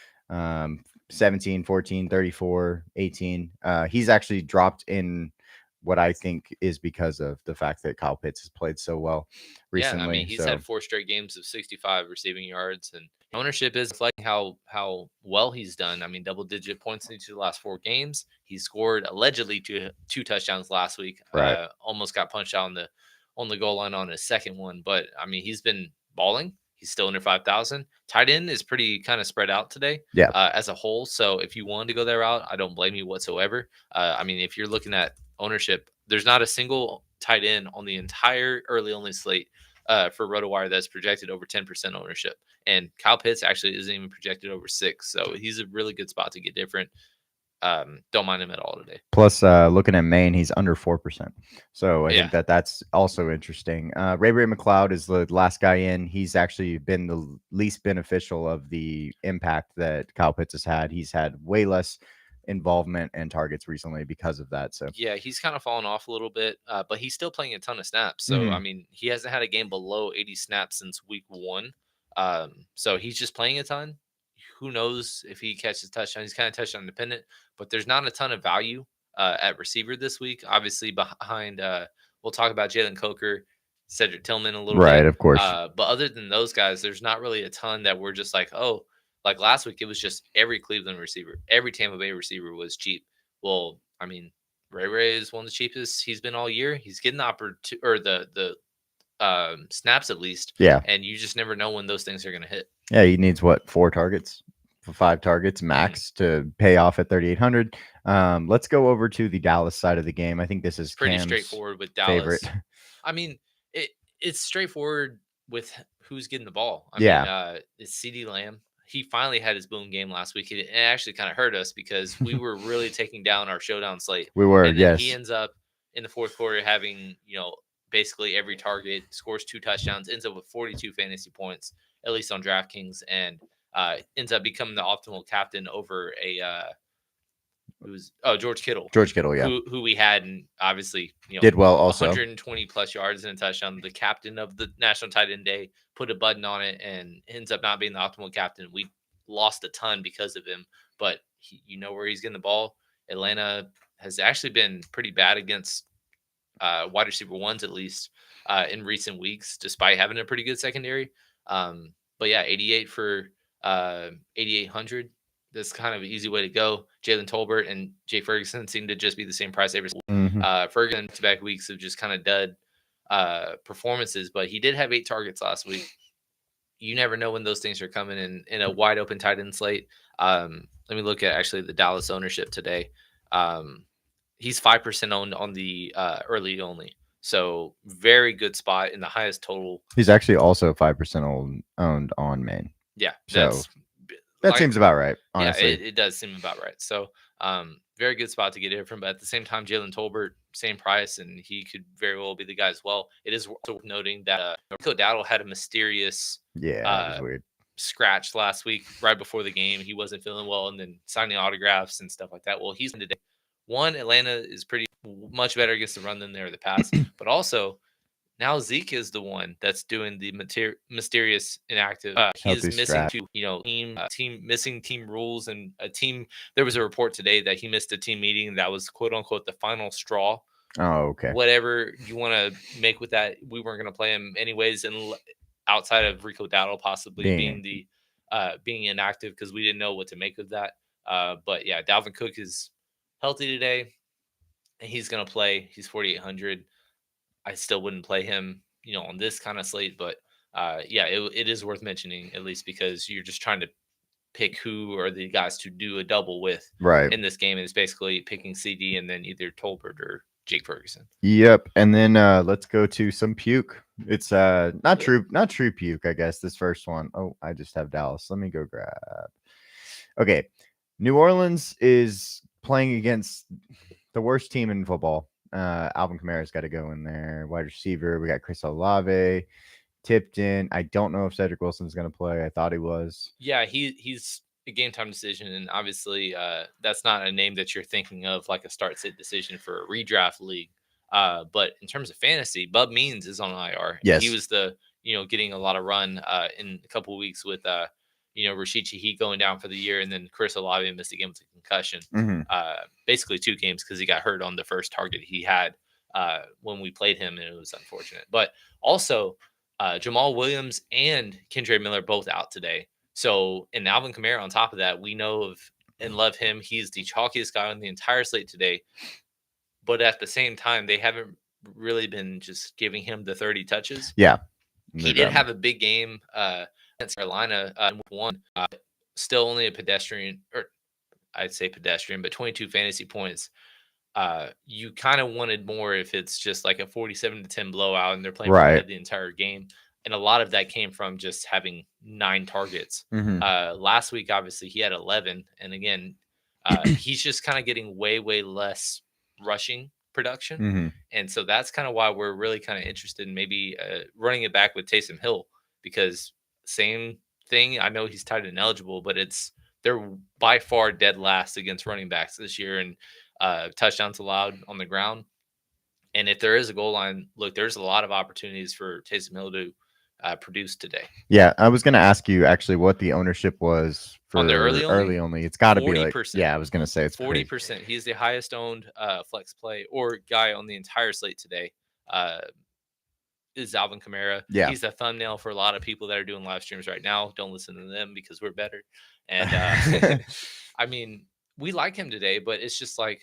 17, 14, 34, 18. He's actually dropped in what I think is because of the fact that Kyle Pitts has played so well recently. Yeah, I mean, he's had 4 straight games of 65 receiving yards, and ownership is reflecting how well he's done. I mean, double-digit points in each of the last 4 games. He scored allegedly 2 touchdowns last week. Right. Almost got punched out on the goal line on his second one, but I mean, he's been balling. He's still under 5,000. Tight end is pretty kind of spread out today as a whole. So if you wanted to go that route, I don't blame you whatsoever. I mean, if you're looking at ownership, There's not a single tight end on the entire early only slate for RotoWire that's projected over 10% ownership. And Kyle Pitts actually isn't even projected over 6. So he's a really good spot to get different. Don't mind him at all today. Plus, looking at Maine, he's under 4%. So I Yeah. think that's also interesting. Ray McLeod is the last guy in. He's actually been the least beneficial of the impact that Kyle Pitts has had. He's had way less involvement and targets recently because of that. So Yeah, he's kind of fallen off a little bit, but he's still playing a ton of snaps. So, Mhm. I mean, he hasn't had a game below 80 snaps since week 1. So he's just playing a ton. Who knows if he catches touchdown? He's kind of touchdown dependent, but there's not a ton of value at receiver this week. Obviously, behind, we'll talk about Jalen Coker, Cedric Tillman a little Right, bit. of course. But other than those guys, there's not really a ton that we're just like, oh, like last week, it was just every Cleveland receiver, every Tampa Bay receiver was cheap. Well, I mean, Ray is one of the cheapest he's been all year. He's getting the opportunity or the snaps at least. Yeah. And you just never know when those things are going to hit. Yeah, he needs what, 4 targets, 5 targets max to pay off at 3,800. Let's go over to the Dallas side of the game. I think this is Pretty Cam's straightforward with Dallas. favorite. I mean, it's straightforward with who's getting the ball. I Yeah. mean, it's CeeDee Lamb. He finally had his boom game last week. It actually kind of hurt us because we were really taking down our showdown slate. We were, And then yes. he ends up in the fourth quarter having, basically every target, scores 2 touchdowns, ends up with 42 fantasy points, at least on DraftKings, and ends up becoming the optimal captain over George Kittle. George Kittle, yeah. Who we had, and obviously, did well also. 120 plus yards and a touchdown. The captain of the National Tight End Day put a button on it and ends up not being the optimal captain. We lost a ton because of him, but where he's getting the ball. Atlanta has actually been pretty bad against wide receiver ones, at least in recent weeks, despite having a pretty good secondary. But yeah, 88 for 8,800. That's kind of an easy way to go. Jalen Tolbert and Jay Ferguson seem to just be the same price every. Ferguson back weeks of just kind of dud performances, but he did have 8 targets last week. You never know when those things are coming in a wide open tight end slate. Let me look at actually the Dallas ownership today. He's 5% owned on the early only. So very good spot in the highest total. He's actually also 5% owned on Maine. Yeah. So that seems about right, honestly. Yeah, it does seem about right. So very good spot to get it from. But at the same time, Jalen Tolbert, same price, and he could very well be the guy as well. It is worth noting that Rico Dowdle had a mysterious that was weird. Scratch last week right before the game. He wasn't feeling well, and then signing autographs and stuff like that. Well, he's in today. One, Atlanta is pretty much better against the run than they're the pass, but also now Zeke is the one that's doing the mysterious inactive. He's missing team missing team rules and a team. There was a report today that he missed a team meeting that was quote unquote the final straw. Oh, okay. Whatever you want to make with that, we weren't going to play him anyways, and outside of Rico Dowdle possibly being inactive because we didn't know what to make of that. But yeah, Dalvin Cook is healthy today, and he's going to play. He's 4,800. I still wouldn't play him, on this kind of slate, but it is worth mentioning at least because you're just trying to pick who are the guys to do a double with in this game. And it's basically picking CD and then either Tolbert or Jake Ferguson. Yep. And then let's go to some puke. It's not true puke, I guess, this first one. Oh, I just have Dallas. Let me go grab. Okay. New Orleans is playing against the worst team in football. Alvin Kamara's got to go in there. Wide receiver. We got Chris Olave, Tipton. I don't know if Cedric Wilson's going to play. I thought he was. Yeah, he's a game time decision, and obviously that's not a name that you're thinking of like a start sit decision for a redraft league. But in terms of fantasy, Bub Means is on IR. Yes, he was getting a lot of run in a couple of weeks with Rashid Shaheed going down for the year, and then Chris Olave missed a game with a concussion. Basically 2 games because he got hurt on the first target he had when we played him, and it was unfortunate. But also Jamal Williams and Kendre Miller both out today. So, and Alvin Kamara on top of that, we know of and love him. He's the chalkiest guy on the entire slate today. But at the same time, they haven't really been just giving him the 30 touches. Yeah. He did have a big game against Carolina one. Still only a pedestrian, or I'd say pedestrian, but 22 fantasy points. you kind of wanted more if it's just like a 47-10 blowout and they're playing for the Right. head the entire game. And a lot of that came from just having 9 targets. Hmm. Last week, obviously, he had 11. And again, he's just kind of getting way, way less rushing production. Hmm. And so that's kind of why we're really kind of interested in maybe running it back with Taysom Hill, because same thing. I know he's tight and eligible, but they're by far dead last against running backs this year. And touchdowns allowed on the ground. And if there is a goal line, look, there's a lot of opportunities for Taysom Hill to produce today. Yeah, I was gonna ask you actually what the ownership was On the for early only. It's got to be like 40%. yeah. I was gonna say it's crazy. 40%. He's the highest owned flex play or guy on the entire slate today. Is Alvin Kamara. Yeah. He's the thumbnail for a lot of people that are doing live streams right now. Don't listen to them because we're better. And I mean, we like him today, but it's just like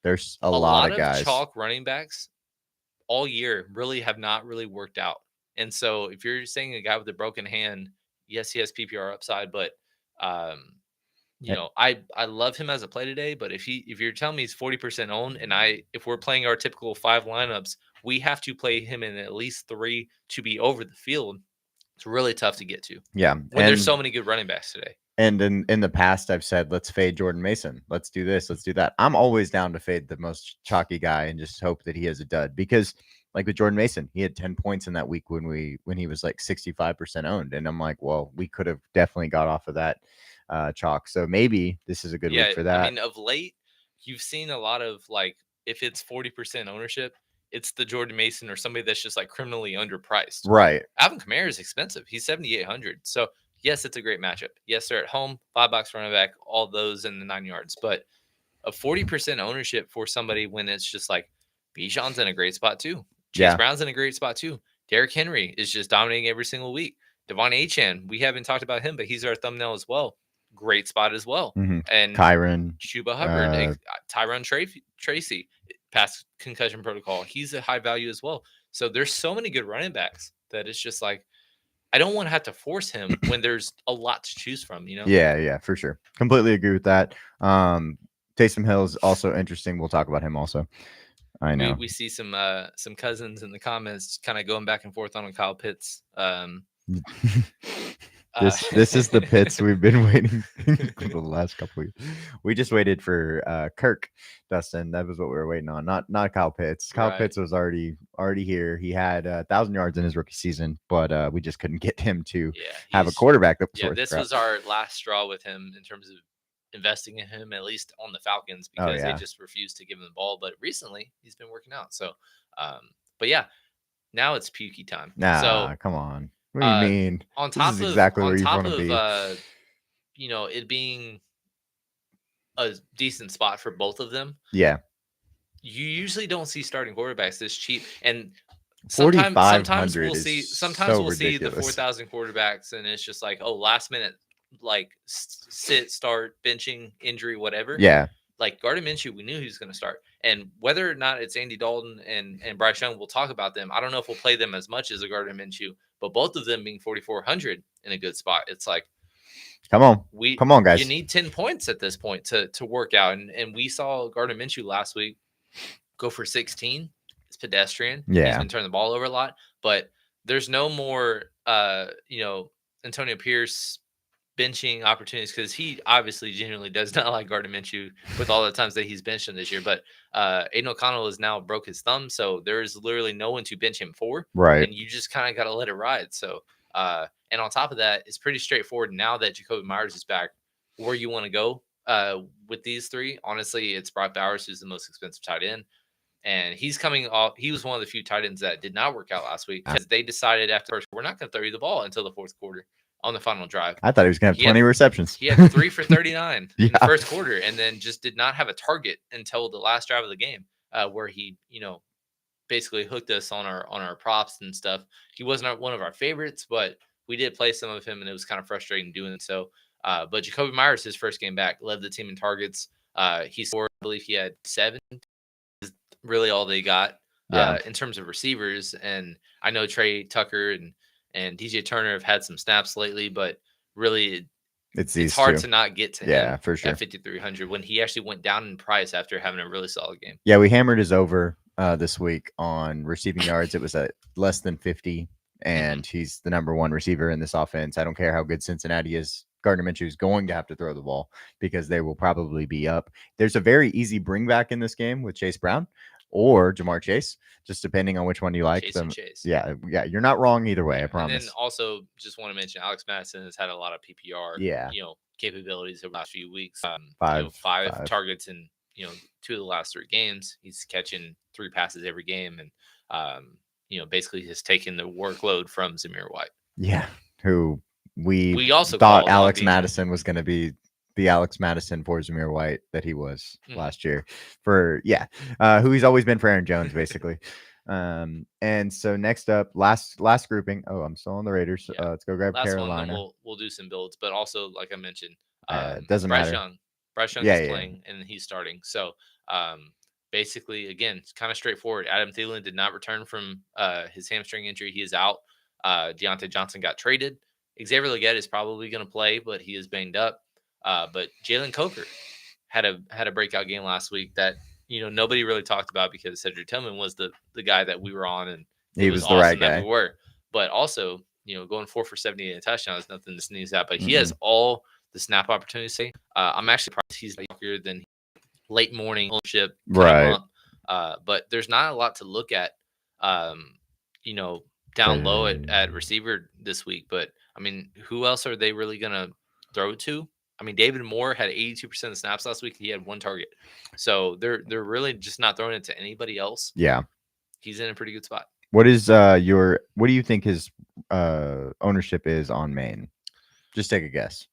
There's a lot of guys. chalk running backs all year really have not really worked out. And so if you're saying a guy with a broken hand, yes, he has PPR upside, but you know, I love him as a play today, but if you're telling me he's 40% owned and if we're playing our typical 5 lineups, we have to play him in at least 3 to be over the field. It's really tough to get to. Yeah. When there's so many good running backs today. And in the past, I've said, let's fade Jordan Mason. Let's do this. Let's do that. I'm always down to fade the most chalky guy and just hope that he has a dud. Because like with Jordan Mason, he had 10 points in that week when he was like 65% owned. And I'm like, well, we could have definitely got off of that chalk. So maybe this is a good week for that. I mean, of late, you've seen a lot of like, if it's 40% ownership, it's the Jordan Mason or somebody that's just like criminally underpriced. Right. Alvin Kamara is expensive. He's 7,800. So yes, it's a great matchup. Yes, they're at home, $5 running back, all those in the 9 yards. But a 40% ownership for somebody when it's just like Bijan's in a great spot too. Chase Brown's in a great spot too. Derrick Henry is just dominating every single week. Devon Achane, we haven't talked about him, but he's our thumbnail as well. Great spot as well. Mm-hmm. And Tyron, Chuba Hubbard, Tyron Tracy, past concussion protocol. He's a high value as well. So there's so many good running backs that it's just like, I don't want to have to force him when there's a lot to choose from, you know? Yeah, for sure. Completely agree with that. Taysom Hill is also interesting. We'll talk about him also. I know. We see some cousins in the comments kind of going back and forth on Kyle Pitts. This is the Pitts we've been waiting for the last couple weeks. We just waited for Kirk, Dustin. That was what we were waiting on. Not Kyle Pitts. Kyle Pitts was already here. He had 1,000 yards in his rookie season, but we just couldn't get him to have a quarterback that was this was our last straw with him in terms of investing in him, at least on the Falcons, because they just refused to give him the ball. But recently he's been working out. So but yeah, now it's Pukey time. So come on. What do you mean? On top of exactly where you want to be. You know, it being a decent spot for both of them. Yeah. You usually don't see starting quarterbacks this cheap, and sometimes we'll see the 4,000 quarterbacks, and it's just like, oh, last minute, like sit, start, benching, injury, whatever. Yeah. Like Gardner Minshew, we knew he was going to start, and whether or not it's Andy Dalton and Bryce Young, we'll talk about them. I don't know if we'll play them as much as a Gardner Minshew, but both of them being 4,400 in a good spot, it's like, come on, guys. You need 10 points at this point to work out, and we saw Gardner Minshew last week go for 16. It's pedestrian. Yeah, he's been turning the ball over a lot, but there's no more, Antonio Pierce benching opportunities, because he obviously genuinely does not like Gardner Minshew with all the times that he's benched him this year. But Aiden O'Connell has now broke his thumb, so there is literally no one to bench him for. Right. And you just kind of got to let it ride. So, and on top of that, it's pretty straightforward now that Jacoby Myers is back. Where you want to go with these three? Honestly, it's Brock Bowers, who's the most expensive tight end. And he's coming off. He was one of the few tight ends that did not work out last week because they decided after the first, we're not going to throw you the ball until the fourth quarter. On the final drive, I thought he was going to have 20 receptions. He had 3 for 39 in the first quarter, and then just did not have a target until the last drive of the game, where he, basically hooked us on our props and stuff. He wasn't one of our favorites, but we did play some of him, and it was kind of frustrating doing so. But Jacoby Myers, his first game back, led the team in targets. He scored, I believe he had 7. Is really all they got in terms of receivers. And I know Trey Tucker and DJ Turner have had some snaps lately, but really It's it's these hard two. to not get to Yeah, him for sure. at 5,300 when he actually went down in price after having a really solid game. Yeah, we hammered his over this week on receiving yards. It was at less than 50, and he's the number one receiver in this offense. I don't care how good Cincinnati is. Gardner Minshew is going to have to throw the ball because they will probably be up. There's a very easy bring back in this game with Chase Brown or Jamar Chase, just depending on which one you like. Chase and Chase. Yeah, you're not wrong either way. I And then promise. also just want to mention Alex Madison has had a lot of PPR, Yeah, capabilities over the last few weeks. five. Five targets in 2 of the last 3 games. He's catching 3 passes every game, and basically has taken the workload from Zamir White. Yeah, who we also thought called Alex being- Madison was going to be the Alex Madison for Zamir White that he was last year who he's always been for Aaron Jones, basically. And so next up, last grouping. Oh, I'm still on the Raiders. Yeah. Let's go grab last Carolina. one, then we'll do some builds, but also like I mentioned, Doesn't Bryce matter. Young. Bryce Young is playing and he's starting. So basically, again, it's kind of straightforward. Adam Thielen did not return from his hamstring injury. He is out. Deontay Johnson got traded. Xavier Legette is probably going to play, but he is banged up. But Jalen Coker had a breakout game last week that nobody really talked about because Cedric Tillman was the guy that we were on, and he was the right guy. We were, but also going 4 for 70 and a touchdown is nothing to sneeze at. But he has all the snap opportunities. I'm actually surprised he's younger than late morning ownership, right? But there's not a lot to look at, down low at receiver this week. But I mean, who else are they really gonna throw to? I mean, David Moore had 82% of snaps last week. He had 1 target. So they're really just not throwing it to anybody else. Yeah. He's in a pretty good spot. What is what do you think his ownership is on Maine? Just take a guess.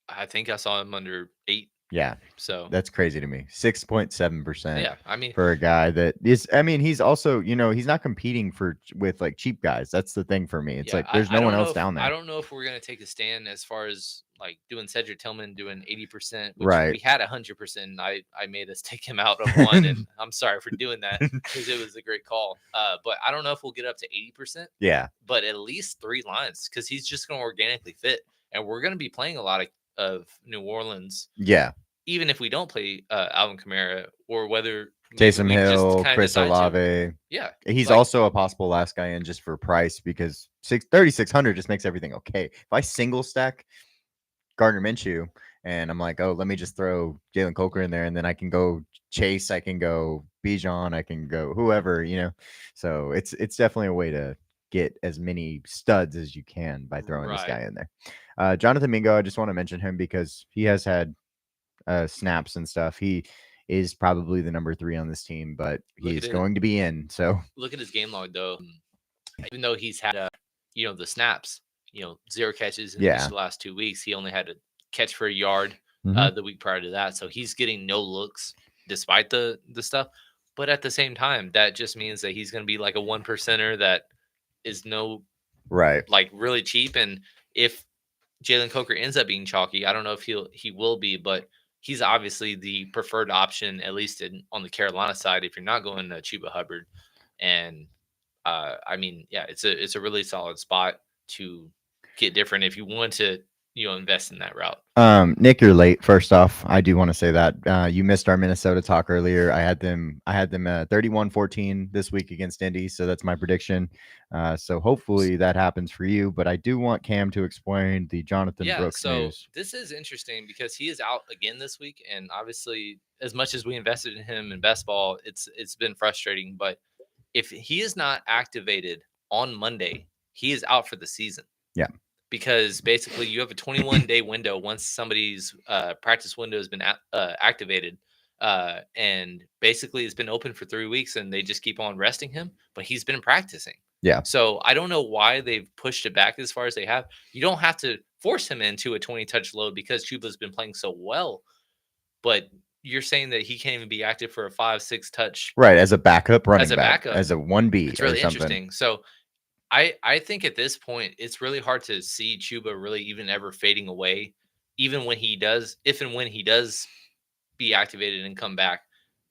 I think I saw him under 8. Yeah. So that's crazy to me. 6.7%. Yeah. I mean, for a guy that is, I mean, he's also, he's not competing with like cheap guys. That's the thing for me. It's like there's no one else down there. I don't know if we're going to take a stand as far as like doing Cedric Tillman doing 80%, which right. we had 100%. And I made us take him out of one, and I'm sorry for doing that because it was a great call. But I don't know if we'll get up to 80%. Yeah. But at least 3 lines because he's just going to organically fit, and we're going to be playing a lot of New Orleans. Yeah. Even if we don't play Alvin Kamara, or whether Taysom Hill, Chris Olave. Yeah. He's also a possible last guy in just for price because 3,600 just makes everything okay. If I single stack Gardner Minshew and I'm like, oh, let me just throw Jalen Coker in there, and then I can go Chase, I can go Bijan, I can go whoever, So it's definitely a way to get as many studs as you can by throwing this guy in there. Jonathan Mingo, I just want to mention him because he has had snaps and stuff. He is probably the number 3 on this team, but he's going to be in. So look at his game log though. Even though he's had the snaps, 0 catches in the last 2 weeks, he only had a catch for a yard the week prior to that. So he's getting no looks despite the stuff. But at the same time, that just means that he's going to be like a 1%er that is like really cheap. And if Jalen Coker ends up being chalky, I don't know if he will be, but he's obviously the preferred option, at least on the Carolina side, if you're not going to Chuba Hubbard. And I mean, yeah, it's a really solid spot to get different if you want to, invest in that route. Nick, you're late. First off, I do want to say that you missed our Minnesota talk earlier. I had them 31-14 this week against Indy, so that's my prediction. So hopefully that happens for you. But I do want Cam to explain the Jonathan Brooks news. This is interesting because he is out again this week, and obviously, as much as we invested in him in best ball, it's been frustrating. But if he is not activated on Monday, he is out for the season. Yeah. Because basically you have a 21-day window once somebody's practice window has been activated. And basically it's been open for 3 weeks and they just keep on resting him, but he's been practicing. Yeah. So I don't know why they've pushed it back as far as they have. You don't have to force him into a 20-touch load because Chuba's been playing so well. But you're saying that he can't even be active for a 5-6 touch. Right. As a backup running back. As a 1B. It's really interesting. So I think at this point, it's really hard to see Chuba really even ever fading away, even when he does, if and when he does be activated and come back.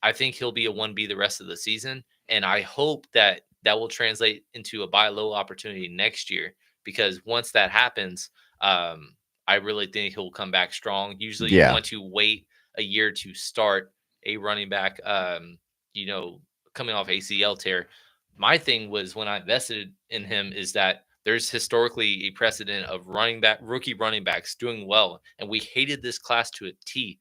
I think he'll be a 1B the rest of the season. And I hope that will translate into a buy low opportunity next year, because once that happens, I really think he'll come back strong. Usually, you Yeah. want to wait a year to start a running back. You know, coming off ACL tear. My thing was when I invested in him is that there's historically a precedent of rookie running backs doing well, and we hated this class to a T.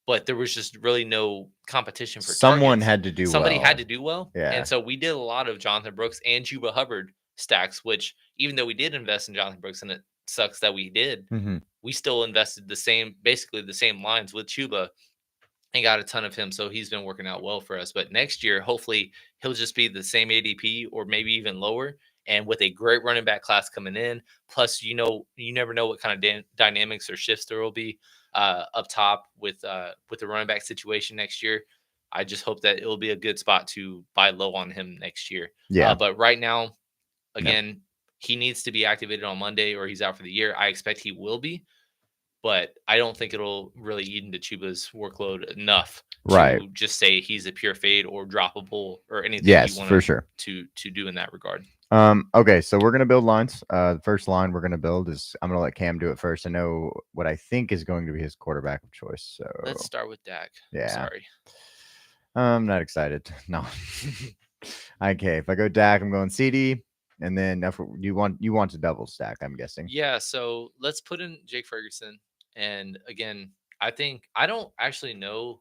But there was just really no competition for Someone targets. had to do Somebody well. had to do well, Yeah. and so we did a lot of Jonathan Brooks and Chuba Hubbard stacks. Which, even though we did invest in Jonathan Brooks, and it sucks that we did, Mm-hmm. we still invested basically the same lines with Chuba and got a ton of him. So he's been working out well for us. But next year, hopefully, he'll just be the same ADP or maybe even lower. And with a great running back class coming in, plus, you never know what kind of dynamics or shifts there will be up top with the running back situation next year. I just hope that it'll be a good spot to buy low on him next year. Yeah. But right now, again, he needs to be activated on Monday or he's out for the year. I expect he will be, but I don't think it'll really eat into Chuba's workload enough Right. to just say he's a pure fade or droppable or anything Yes, you want for sure. to do in that regard. Okay, so we're gonna build lines. The first line we're gonna build is I'm gonna let Cam do it first. I know what I think is going to be his quarterback of choice. So Let's start with Dak. Yeah. Sorry. I'm not excited. No. Okay, if I go Dak, I'm going CD, and then you want to double stack, I'm guessing. Yeah, so let's put in Jake Ferguson. And again, I don't actually know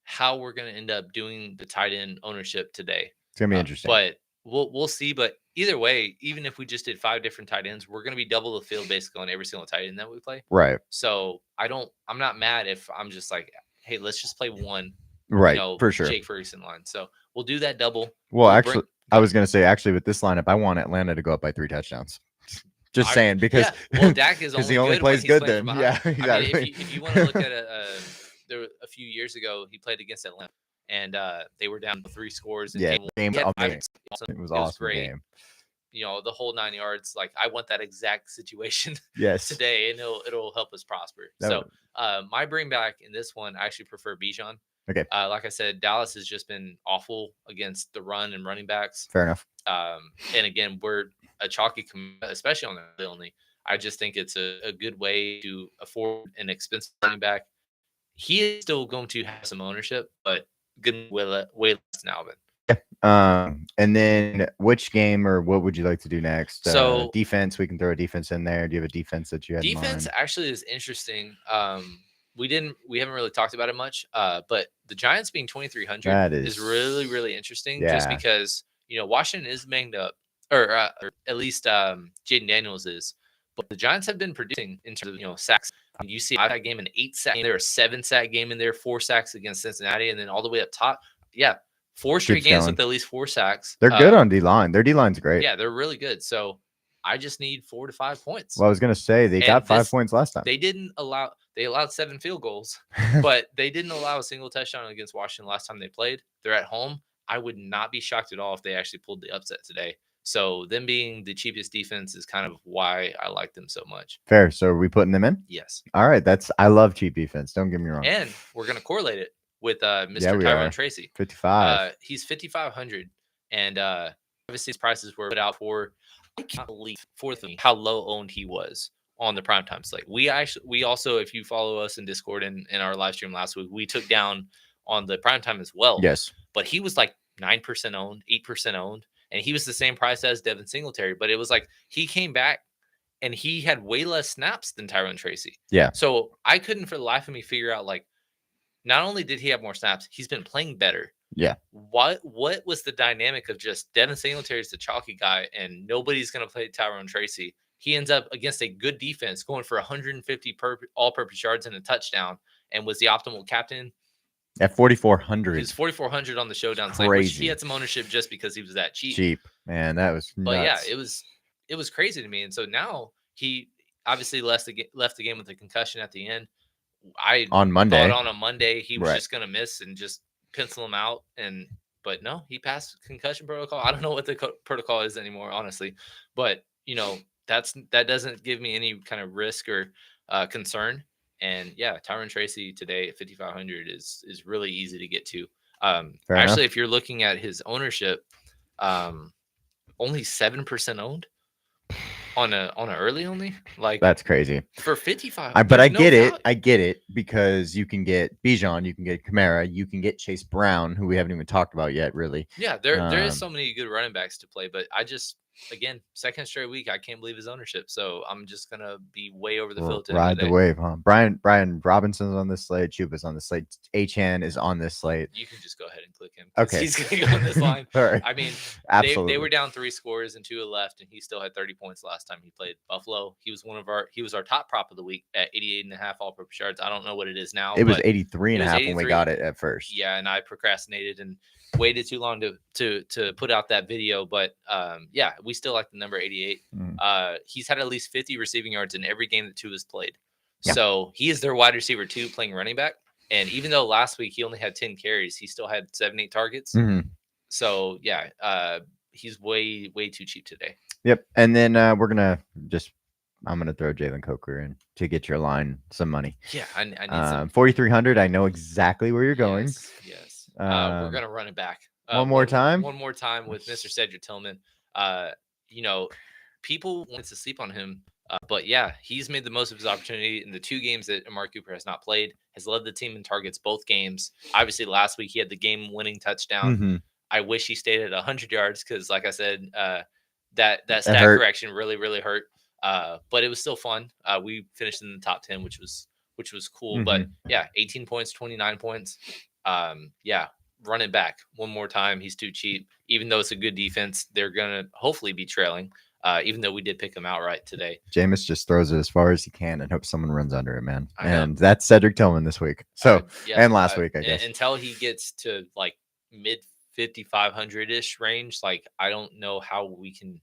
how we're going to end up doing the tight end ownership today. It's gonna be interesting. But we'll see. But either way, even if we just did 5 different tight ends, we're going to be double the field basically on every single tight end that we play. Right. So I'm not mad if I'm just like, hey, let's just play one, Right. For sure. Jake Ferguson line. So we'll do that double. Well, We'll actually, I was gonna say with this lineup, I want Atlanta to go up by 3 touchdowns. Just saying, because Dak is he only good plays when good he's then. playing from Yeah, behind. exactly. I mean, if you want to look at there a few years ago, he played against Atlanta, and they were down 3 scores. In game it was awesome. awesome Great. game. The whole 9 yards. Like, I want that exact situation Yes. today, and it'll help us prosper. My bring back in this one, I actually prefer Bijan. Okay. Like I said, Dallas has just been awful against the run and running backs. Fair enough. And again, we're a chalky, especially on the only. I just think it's a good way to afford an expensive running back. He is still going to have some ownership, but way less than Alvin. And then which game or what would you like to do next? So defense, we can throw a defense in there. Do you have a defense that you had in mind? Defense actually is interesting. We haven't really talked about it much. But the Giants being 2,300 is really, really interesting. Yeah. Just because Washington is banged up, or at least Jaden Daniels is. But the Giants have been producing in terms of sacks. You see that game, an 8-sack game, there, a 7-sack game in there, 4 sacks against Cincinnati, and then all the way up top, 4 straight games with at least 4 sacks. They're good on D line. Their D line's great. Yeah, they're really good. So I just need 4 to 5 points. Well, I was gonna say they got 5 points last time. They allowed 7 field goals, but they didn't allow a single touchdown against Washington last time they played. They're at home. I would not be shocked at all if they actually pulled the upset today. So them being the cheapest defense is kind of why I like them so much. Fair. So are we putting them in? Yes. All right. I love cheap defense. Don't get me wrong. And we're going to correlate it with Mr. Tyrone Tracy. 55. He's 5,500. And obviously his prices were put out for, I can't believe, how low owned he was on the primetime slate. We also, if you follow us in Discord and in our live stream last week, we took down on the primetime as well. Yes. But he was like 9% owned, 8% owned. And he was the same price as Devin Singletary, but it was like he came back and he had way less snaps than Tyrone Tracy. Yeah. So I couldn't for the life of me figure out, like, not only did he have more snaps, he's been playing better. Yeah. What was the dynamic of just Devin Singletary is the chalky guy and nobody's going to play Tyrone Tracy? He ends up against a good defense going for 150 all-purpose yards and a touchdown and was the optimal captain. At 4,400. He was 4,400 on the showdown slate, which he had some ownership just because he was that cheap. Man, that was nuts. But yeah, it was crazy to me. And so now he obviously left the game with a concussion at the end. On Monday. Thought on a Monday he was just going to miss and just pencil him out. But no, he passed concussion protocol. I don't know what the protocol is anymore, honestly. But that doesn't give me any kind of risk or concern. And yeah, Tyrone Tracy today at 5,500 is really easy to get to. Actually, if you're looking at his ownership, only 7% owned. on a early only, like That's crazy. for 55. But there's I no get it. value. I get it because you can get Bijan, you can get Kamara, you can get Chase Brown, who we haven't even talked about yet, really. Yeah, there is Um, so many good running backs to play, but I just again second straight week I can't believe his ownership, so I'm just gonna be way over the field to him Ride the today. wave, huh? Brian Robinson's on this slate. Chuba's on this slate. Achan is on this slate. You can just go ahead and click him because Okay. he's gonna go on this line. All right. I mean, Absolutely. they were down 3 scores and 2 left, and he still had 30 points last time he played Buffalo. He was our top prop of the week at 88.5 all-purpose yards. I don't know what it is now. It was but 83 and it a was half when we 83. got it at first. Yeah, and I procrastinated and waited too long to put out that video. But yeah, we still like the number 88. He's had at least 50 receiving yards in every game that Tua has played. Yeah. So he is their wide receiver 2 playing running back. And even though last week he only had 10 carries, he still had 7-8 targets. So yeah, he's way too cheap today. Yep. And then I'm gonna throw Jalen Coker in to get your line some money. Yeah, I need some 4,300. I know exactly where you're going. Yes. We're gonna run it back one more time with Mr. Cedric Tillman. People want to sleep on him, but yeah, he's made the most of his opportunity in the 2 games that Amari Cooper has not played. Has led the team in targets both games. Obviously, last week he had the game-winning touchdown. I wish he stayed at 100 yards because, like I said, that stat correction really hurt. But it was still fun. We finished in the top 10, which was cool. But yeah, 18 points, 29 points. Yeah, run it back one more time. He's too cheap. Even though it's a good defense, they're gonna hopefully be trailing. Even though we did pick him outright today. Jameis just throws it as far as he can and hopes someone runs under it, man. And that's Cedric Tillman this week. So and last week, I guess. Until he gets to like mid 5,500-ish range, like I don't know how we can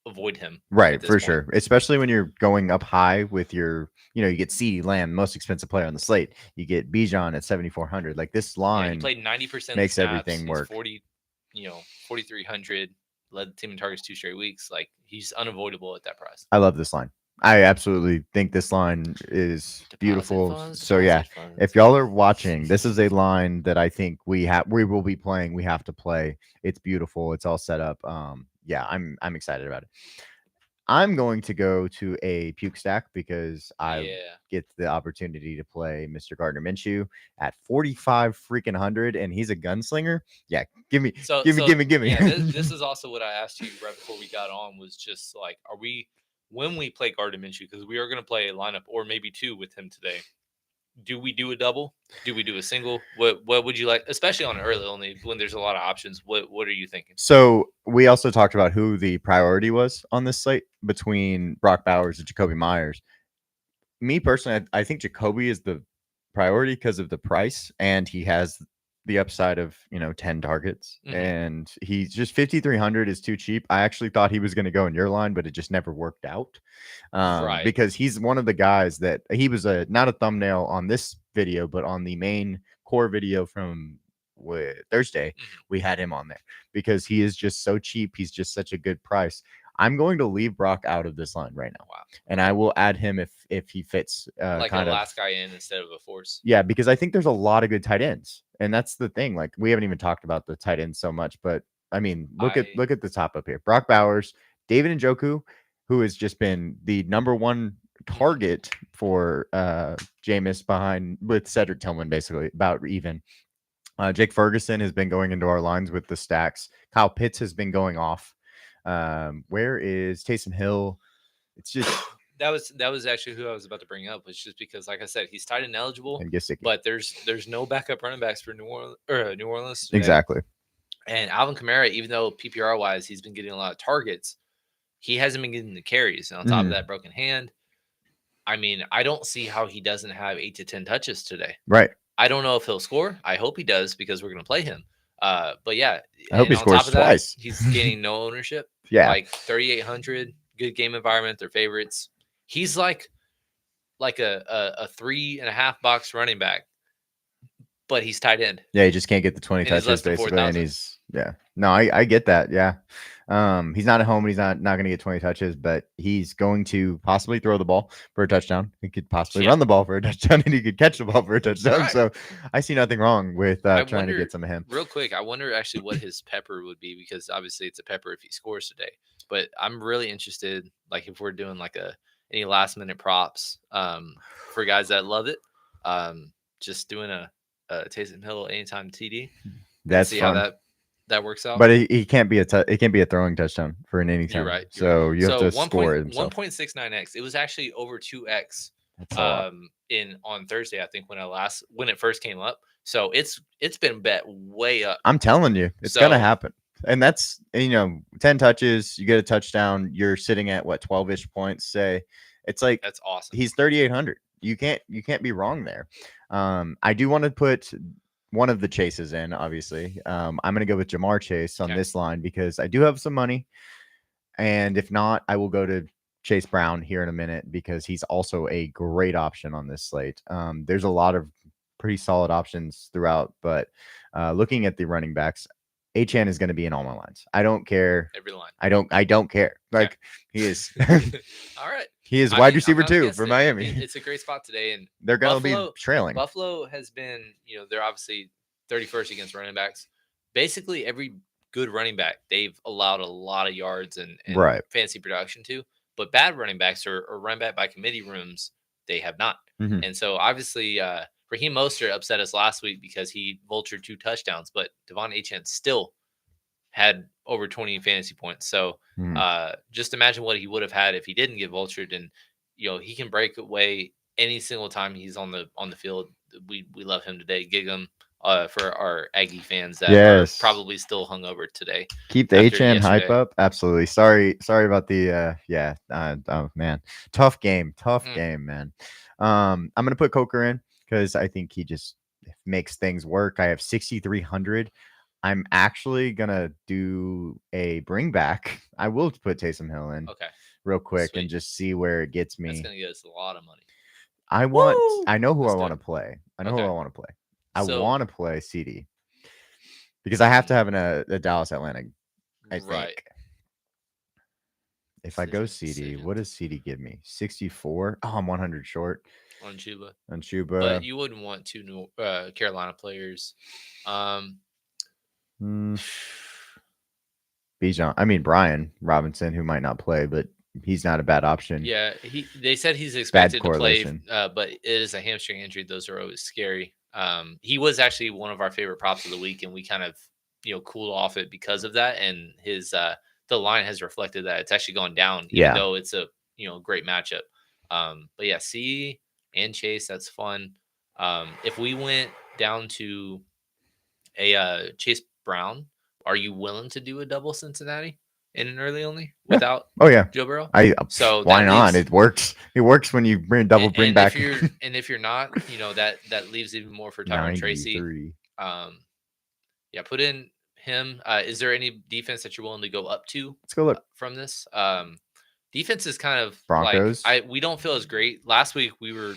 avoid him. Right, for sure. Especially when you're going up high with your, you get CeeDee Lamb, most expensive player on the slate. You get Bijan at 7,400. Like this line, he played 90% makes snaps, everything work. 4,300, led the team in targets 2 straight weeks. Like he's unavoidable at that price. I love this line. I absolutely think this line is beautiful. So yeah, if y'all are watching, this is a line that I think we will be playing. We have to play. It's beautiful. It's all set up. Yeah, I'm excited about it. I'm going to go to a puke stack because I get the opportunity to play Mr. Gardner Minshew at 45 freaking hundred, and he's a gunslinger. Yeah, give me. Yeah, this is also what I asked you right before we got on. Was just like, when we play Gardner Minshew, because we are going to play a lineup or maybe 2 with him today. Do we do a double? Do we do a single? What would you like, especially on early only when there's a lot of options? What are you thinking? So we also talked about who the priority was on this slate between Brock Bowers and Jacoby Myers. Me personally, I think Jacoby is the priority because of the price, and he has the upside of 10 targets, and he's just 5,300 is too cheap. I actually thought he was going to go in your line, but it just never worked out. Right, because he's one of the guys that he was not a thumbnail on this video, but on the main core video from Thursday, we had him on there because he is just so cheap. He's just such a good price. I'm going to leave Brock out of this line right now. Wow. And I will add him if he fits. Like a last guy in instead of a force. Yeah, because I think there's a lot of good tight ends. And that's the thing. Like, we haven't even talked about the tight ends so much. But, I mean, look at the top up here. Brock Bowers, David Njoku, who has just been the number one target for Jameis behind with Cedric Tillman, basically, about even. Jake Ferguson has been going into our lines with the stacks. Kyle Pitts has been going off. Where is Taysom Hill? It's just that was actually who I was about to bring up, was just because, like I said, he's tight end eligible, but there's no backup running backs for New Orleans today. Exactly. And Alvin Kamara, even though PPR wise he's been getting a lot of targets, he hasn't been getting the carries. And on top of that broken hand, I mean, I don't see how he doesn't have 8 to 10 touches today. Right. I don't know if he'll score. I hope he does because we're going to play him. But yeah, I hope he scores twice. He's gaining no ownership. Yeah, like 3,800, good game environment. They're favorites. He's like a 3.5 box running back, but he's tight end. Yeah, he just can't get the 20 touches basically, and he's No, I get that. Yeah, he's not at home and he's not going to get 20 touches, but he's going to possibly throw the ball for a touchdown. He could possibly run the ball for a touchdown, and he could catch the ball for a touchdown. Right. So I see nothing wrong with trying to get some of him. Real quick, I wonder actually what his pepper would be, because obviously it's a pepper if he scores today. But I'm really interested, like if we're doing like any last minute props for guys that love it, just doing a Taysom Hill anytime TD and That's see how fun. that works out. But he can't be it can't be a throwing touchdown for an anytime. You're right. So you have So to score it himself. 1.69x. It was actually over 2x That's a lot. on Thursday, I think when it first came up. So it's been bet way up. I'm telling you, it's gonna happen. And that's 10 touches, you get a touchdown, you're sitting at what 12-ish points, say. It's like That's awesome. He's 3,800. You can't be wrong there. I do want to put one of the chases in, obviously. I'm gonna go with Jamar Chase on this line because I do have some money. And if not, I will go to Chase Brown here in a minute because he's also a great option on this slate. There's a lot of pretty solid options throughout, but looking at the running backs, Achane is going to be in all my lines. I don't care. Every line. I don't care. Like he is. All right. He is wide receiver 2 for Miami. It's a great spot today, and they're going to be trailing. Buffalo has been, they're obviously 31st against running backs. Basically, every good running back, they've allowed a lot of yards and fancy production to. But bad running backs or run back by committee rooms, they have not. Mm-hmm. And so obviously, Raheem Mostert upset us last week because he vultured 2 touchdowns, but Devon Achane still had over 20 fantasy points. So just imagine what he would have had if he didn't get vultured. And he can break away any single time he's on the field. We love him today. Gig him for our Aggie fans that are probably still hungover today. Keep the Achane hype up. Absolutely. Sorry about the oh man, tough game, man. I'm gonna put Coker in because I think he just makes things work. I have 6,300. I'm actually gonna do a bring back. I will put Taysom Hill in real quick and just see where it gets me. That's gonna get us a lot of money. I know who I want to play. I want to play. I want to play CD because I have to have a Dallas Atlanta. I think. If I go CD, what does CD give me? 64. Oh, I'm 100 short on Chuba. But you wouldn't want 2 new Carolina players. Bijan. I mean Brian Robinson, who might not play, but he's not a bad option. Yeah, they said he's expected to play, but it is a hamstring injury. Those are always scary. He was actually one of our favorite props of the week, and we kind of cooled off it because of that. And his the line has reflected that it's actually gone down, even though it's a great matchup. But yeah, C and Chase, that's fun. If we went down to a Chase Brown, are you willing to do a double Cincinnati in an early only without Joe Burrow? So why not? It works. It works when you bring bring back. If you're not, that leaves even more for Tyron Tracy. Put in him. Is there any defense that you're willing to go up to? Let's go look from this. Defense is kind of Broncos. We don't feel as great. Last week we were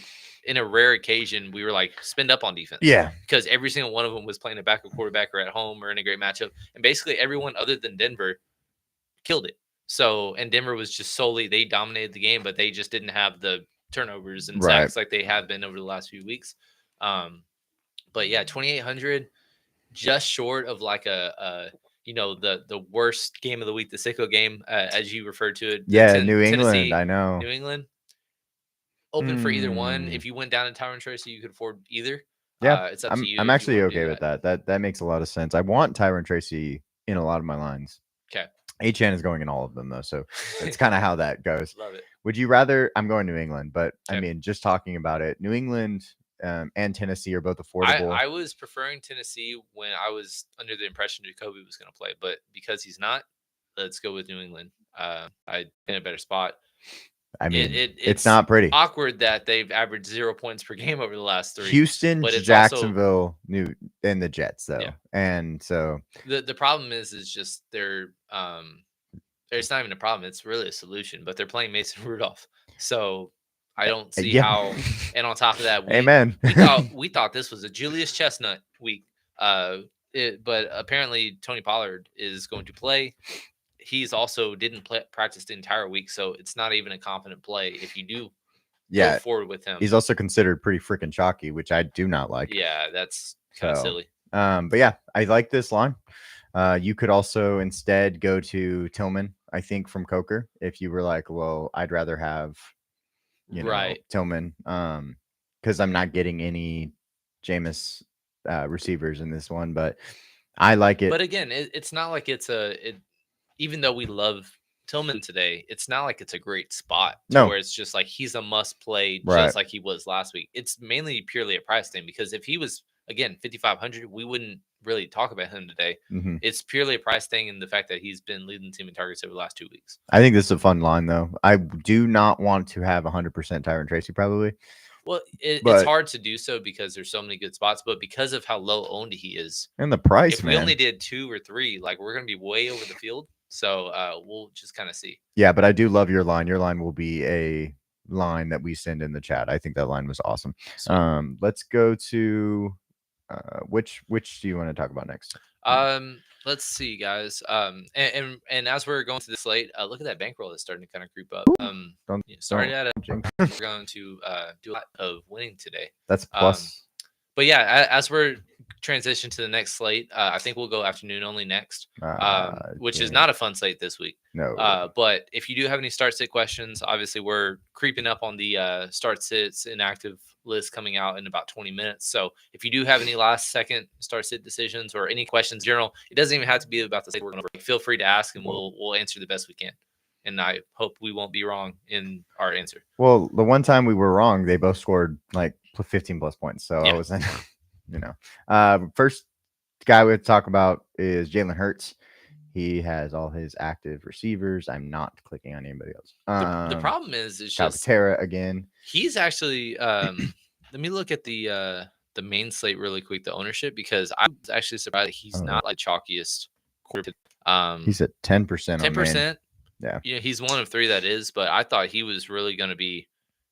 in a rare occasion, we were like spend up on defense. Yeah. Because every single one of them was playing a backup quarterback or at home or in a great matchup. And basically everyone other than Denver killed it. So, and Denver was just solely, they dominated the game, but they just didn't have the turnovers and sacks like they have been over the last few weeks. But yeah, 2,800, just short of like the worst game of the week, the sicko game, as you referred to it. New England, I know. New England. Open for either one. If you went down to Tyron Tracy, you could afford either. Yeah, it's up to you. I'm actually okay with that. That makes a lot of sense. I want Tyron Tracy in a lot of my lines. Okay. Achane is going in all of them though, so it's kind of how that goes. Love it. Would you rather? I'm going New England, but I mean, just talking about it, New England and Tennessee are both affordable. I was preferring Tennessee when I was under the impression Jacoby was going to play, but because he's not, let's go with New England. I'm in a better spot. I mean, it's not pretty. Awkward that they've averaged 0 points per game over the last 3. Houston, but Jacksonville, and the Jets, though. Yeah. And so the problem is just they're it's not even a problem. It's really a solution, but they're playing Mason Rudolph. So I don't see how. And on top of that, we thought this was a Julius Chestnut week. But apparently Tony Pollard is going to play. He's also didn't practice the entire week, so it's not even a confident play if you do go forward with him. He's also considered pretty freaking chalky, which I do not like. Yeah, that's kind of silly. But yeah, I like this line. You could also instead go to Tillman, I think, from Coker, if you were like, well, I'd rather have, Right. Tillman, because I'm not getting any Jameis receivers in this one, but I like it. But again, it's not like even though we love Tillman today, it's not like it's a great spot to No, where it's just like he's a must play, right. just like he was last week. It's mainly purely a price thing because if he was again 5,500, we wouldn't really talk about him today. Hmm. It's purely a price thing and the fact that he's been leading the team in targets over the last 2 weeks. I think this is a fun line, though. I do not want to have 100% Tyron Tracy, probably, Well, it's but hard to do so because there's so many good spots, but because of how low owned he is, and the price, if we only man. did 2 or 3, like we're gonna be way over the field. So we'll just kind of see. Yeah, but I do love your line. Your line will be a line that we send in the chat. I think that line was awesome. Sweet. Let's go to which do you want to talk about next? Let's see, guys. And as we're going to the slate, look at that bankroll that's starting to kind of creep up. Don't Started don't at jinx. we're going to do a lot of winning today. That's Um, plus. but yeah, as we're transition to the next slate, I think we'll go afternoon only next, which is Dang. not a fun slate this week. No. But if you do have any start sit questions, obviously we're creeping up on the start sits inactive list coming out in about 20 minutes. So if you do have any last second start sit decisions or any questions in general, it doesn't even have to be about the slate we're going over. Feel free to ask and we'll answer the best we can. And I hope we won't be wrong in our answer. Well, the one time we were wrong, they both scored like 15 plus points. So I Yeah. wasn't, first guy we have to talk about is Jalen Hurts. He has all his active receivers. I'm not clicking on anybody else. The problem is Kyle just Patera again. he's actually let me look at the main slate really quick, the ownership, because I was actually surprised that he's not like chalkiest quarterback. He's at 10% on 10%. Yeah. He's one of 3 that is, but I thought he was really going to be,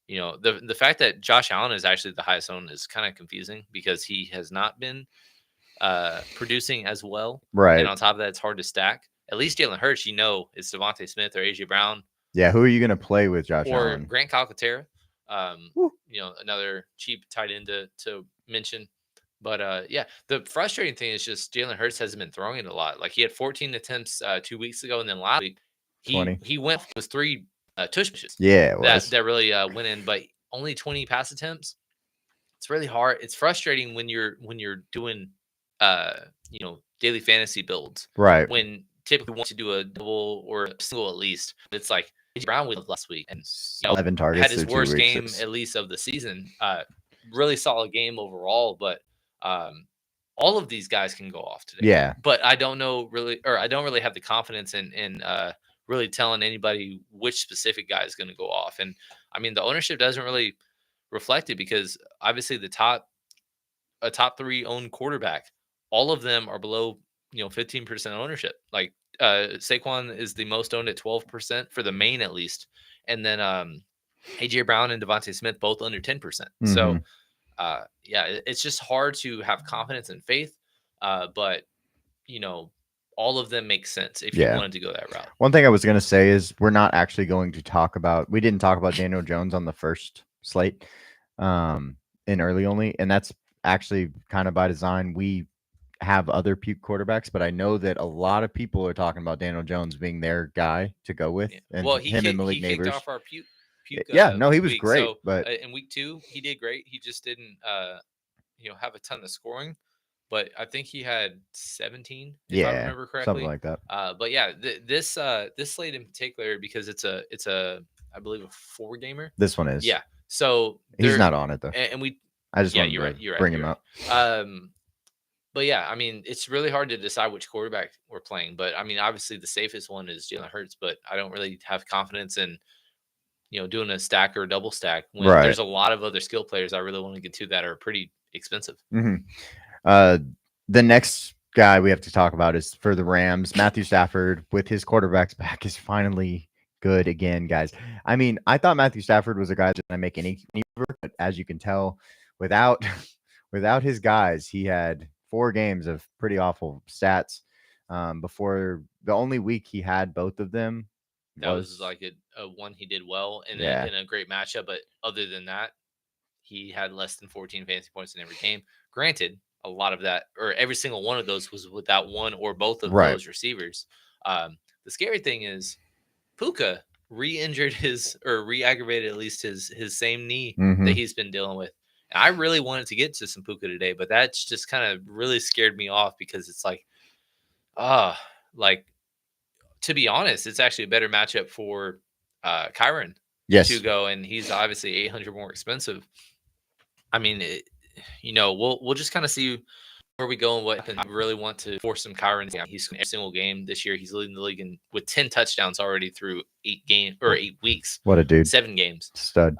the fact that Josh Allen is actually the highest owned is kind of confusing because he has not been producing as well. Right. And on top of that, it's hard to stack. At least Jalen Hurts, it's Devontae Smith or AJ Brown. Yeah, who are you going to play with, Josh or Allen? Grant Calcaterra, another cheap tight end to mention. But yeah, the frustrating thing is just Jalen Hurts hasn't been throwing it a lot. Like he had 14 attempts 2 weeks ago, and then last week 20. he went with 3 tush pushes. Yeah, it was. that really went in, but only 20 pass attempts. It's really hard. It's frustrating when you're doing daily fantasy builds, right, when typically want to do a double or a single at least. It's like Brown we loved last week and 11 targets had his worst game at least of the season. Really solid game overall, but all of these guys can go off today. Yeah, but I don't really have the confidence in really telling anybody which specific guy is going to go off. And I mean, the ownership doesn't really reflect it because obviously a top 3 owned quarterback, all of them are below 15% ownership. Like Saquon is the most owned at 12% for the main at least, and then AJ Brown and Devontae Smith both under 10%. Mm-hmm. So yeah, it's just hard to have confidence and faith, but all of them make sense if you wanted to go that route. One thing I was going to say is we didn't talk about Daniel Jones on the first slate in early only, and that's actually kind of by design. We have other puke quarterbacks, but I know that a lot of people are talking about Daniel Jones being their guy to go with. Yeah. And well, and Malik Neighbors. Kicked off our puke. No, he was week. great. So, but in week 2, he did great. He just didn't, have a ton of scoring. But I think he had 17, if I remember correctly, something like that. But yeah, this slate in particular, because it's a I believe a 4-gamer. This one is. Yeah. So he's not on it though. And we. I just you're right. Bring him up. But yeah, I mean, it's really hard to decide which quarterback we're playing. But I mean, obviously the safest one is Jalen Hurts, but I don't really have confidence in, doing a stack or a double stack when there's a lot of other skill players I really want to get to that are pretty expensive. Mm-hmm. The next guy we have to talk about is for the Rams, Matthew Stafford with his quarterbacks back is finally good again, guys. I mean, I thought Matthew Stafford was a guy that's going to make any work, but as you can tell, without his guys, he had 4 games of pretty awful stats. Before the only week he had both of them, that was like a one he did well in a great matchup. But other than that, he had less than 14 fantasy points in every game. Granted, a lot of that, or every single one of those was without one or both of Right. those receivers. The scary thing is Puka re-injured his or re-aggravated at least his same knee Mhm. that he's been dealing with. And I really wanted to get to some Puka today, but that's just kind of really scared me off because it's like, like to be honest, it's actually a better matchup for Kyron Yes. to go, and he's obviously 800 more expensive. I mean, we'll just kind of see where we go and what happens. I really want to force some Kyron down. He's in every single game this year. He's leading the league with 10 touchdowns already through 8 weeks. What a dude. 7 games. Stud.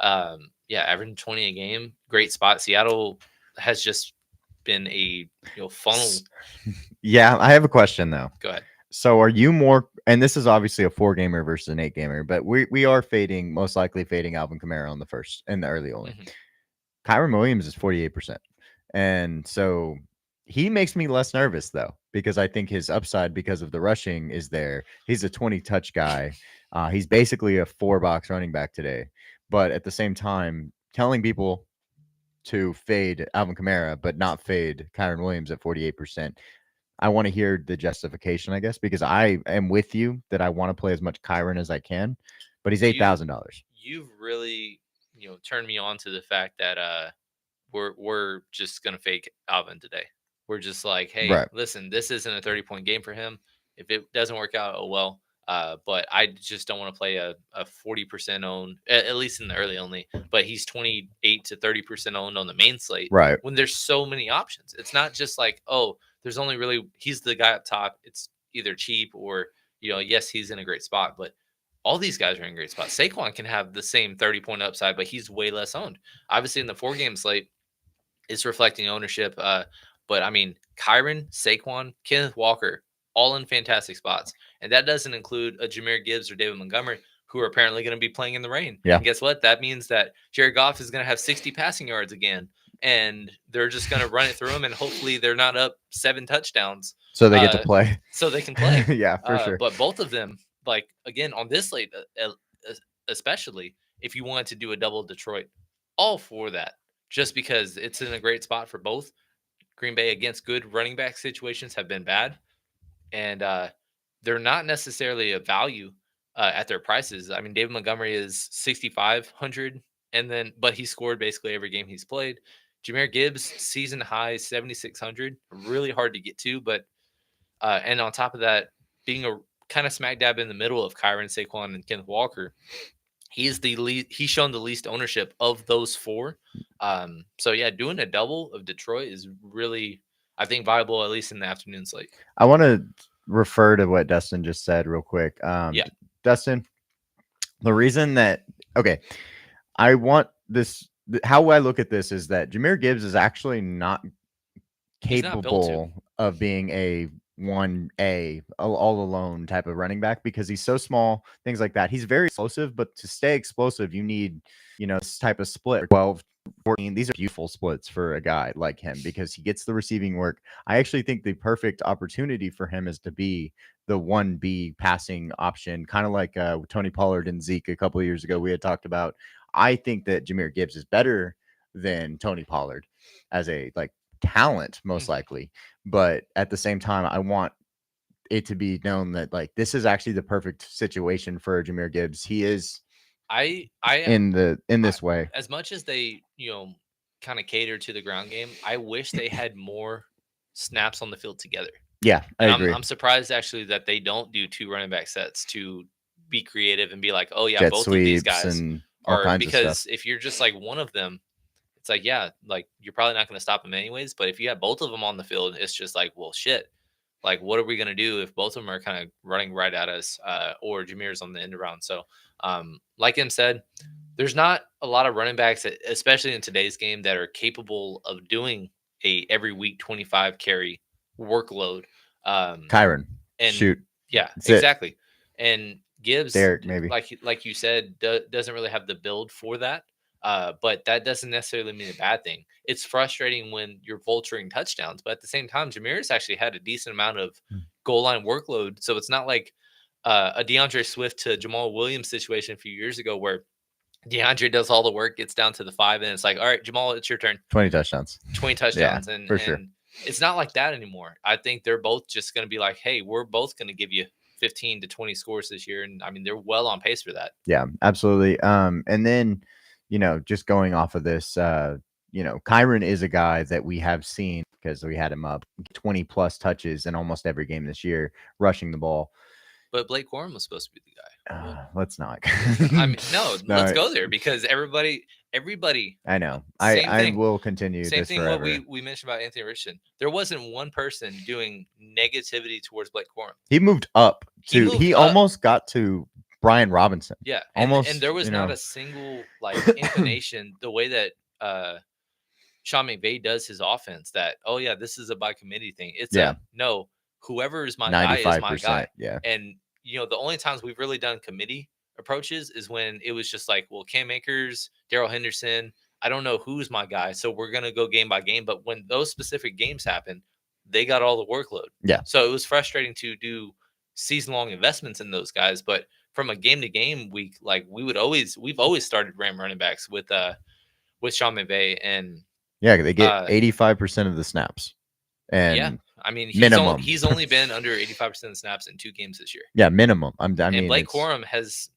Yeah, averaging 20 a game. Great spot. Seattle has just been a funnel. Yeah, I have a question though. Go ahead. So are you more, and this is obviously a 4-gamer versus an 8-gamer, but we are most likely fading Alvin Kamara on in the early only. Mhm. Kyron Williams is 48%. And so he makes me less nervous though, because I think his upside because of the rushing is there. He's a 20 touch guy. He's basically a 4-box running back today. But at the same time, telling people to fade Alvin Kamara, but not fade Kyron Williams at 48%. I want to hear the justification, I guess, because I am with you that I want to play as much Kyron as I can, but he's $8,000. You've really, turned me on to the fact that we're just gonna fake Alvin today. We're just like, hey, Right. listen, this isn't a 30-point game for him. If it doesn't work out, oh well. But I just don't want to play a 40% owned, at least in the early only. But he's 28 to 30% owned on the main slate. Right. When there's so many options, it's not just like, oh, there's only really he's the guy up top. It's either cheap or yes, he's in a great spot, but all these guys are in great spots. Saquon can have the same 30-point upside, but he's way less owned. Obviously, in the 4-game slate, it's reflecting ownership. But I mean, Kyron, Saquon, Kenneth Walker, all in fantastic spots. And that doesn't include a Jahmyr Gibbs or David Montgomery, who are apparently going to be playing in the rain. Yeah. And guess what? That means that Jared Goff is going to have 60 passing yards again. And they're just going to run it through them. And hopefully they're not up 7 touchdowns. So they get to play. So they can play. Yeah, for sure. But both of them, like, again, on this slate, especially if you wanted to do a double Detroit, all for that. Just because it's in a great spot for both. Green Bay against good running back situations have been bad. And they're not necessarily a value at their prices. I mean, David Montgomery is 6,500, but he scored basically every game he's played. Jahmyr Gibbs season high 7,600, really hard to get to, but and on top of that, being a kind of smack dab in the middle of Kyron, Saquon, and Kenneth Walker, he's shown the least ownership of those 4. So yeah, doing a double of Detroit is really, I think, viable, at least in the afternoon slate. I want to refer to what Dustin just said real quick. Yeah. Dustin, the reason that, I want this, how I look at this is that Jahmyr Gibbs is actually not capable of being a 1A all alone type of running back because he's so small, things like that. He's very explosive, but to stay explosive, you need, this type of split 12, 14. These are useful splits for a guy like him because he gets the receiving work. I actually think the perfect opportunity for him is to be the 1B passing option, kind of like Tony Pollard and Zeke a couple of years ago we had talked about. I think that Jahmyr Gibbs is better than Tony Pollard as a talent, most likely. But at the same time, I want it to be known that this is actually the perfect situation for Jahmyr Gibbs. He is in this way. As much as they, kind of cater to the ground game, I wish they had more snaps on the field together. Yeah, I agree. I'm surprised actually that they don't do 2 running back sets to be creative and be like, oh yeah, jet both of these guys and all kinds because of stuff. If you're just like one of them, it's like, yeah, like you're probably not going to stop them anyways. But if you have both of them on the field, it's just like, well, shit. Like, what are we going to do if both of them are kind of running right at us or Jahmyr's on the end around? So, like him said, there's not a lot of running backs, especially in today's game, that are capable of doing a every week 25 carry workload. Kyron, and shoot. Yeah, That's exactly. It. And Gibbs, Derek, maybe like you said, doesn't really have the build for that. But that doesn't necessarily mean a bad thing. It's frustrating when you're vulturing touchdowns, but at the same time, Jahmyr's actually had a decent amount of goal line workload. So it's not like a DeAndre Swift to Jamal Williams situation a few years ago where DeAndre does all the work, gets down to the 5, and it's like, all right, Jamal, it's your turn. 20 touchdowns. 20 touchdowns. Yeah, and for sure. it's not like that anymore. I think they're both just going to be like, hey, we're both going to give you 15 to 20 scores this year. And I mean, they're well on pace for that. Yeah, absolutely. And then, just going off of this, Kyron is a guy that we have seen because we had him up 20 plus touches in almost every game this year, rushing the ball. But Blake Corum was supposed to be the guy. Let's not. I mean, no, No, let's go there because everybody. I know. Same I thing. will continue Same this thing. forever. What we mentioned about Anthony Richardson. There wasn't one person doing negativity towards Blake Corum. He moved up to. He almost got to Brian Robinson. Yeah, almost. And there was not a single inclination the way that Sean McVay does his offense. That this is a by committee thing. It's no. Whoever is my guy is my guy. Yeah. And the only times we've really done committee approaches is when it was just like, well, Cam Akers, Darrell Henderson, I don't know who's my guy, so we're gonna go game by game. But when those specific games happen, they got all the workload. Yeah. So it was frustrating to do season-long investments in those guys. But from a game-to-game week, we've always started Ram running backs with Sean McVay, and they get 85% of the snaps. And I mean, he's only been under 85% of the snaps in 2 games this year. Yeah, minimum. I mean, and Blake Corum has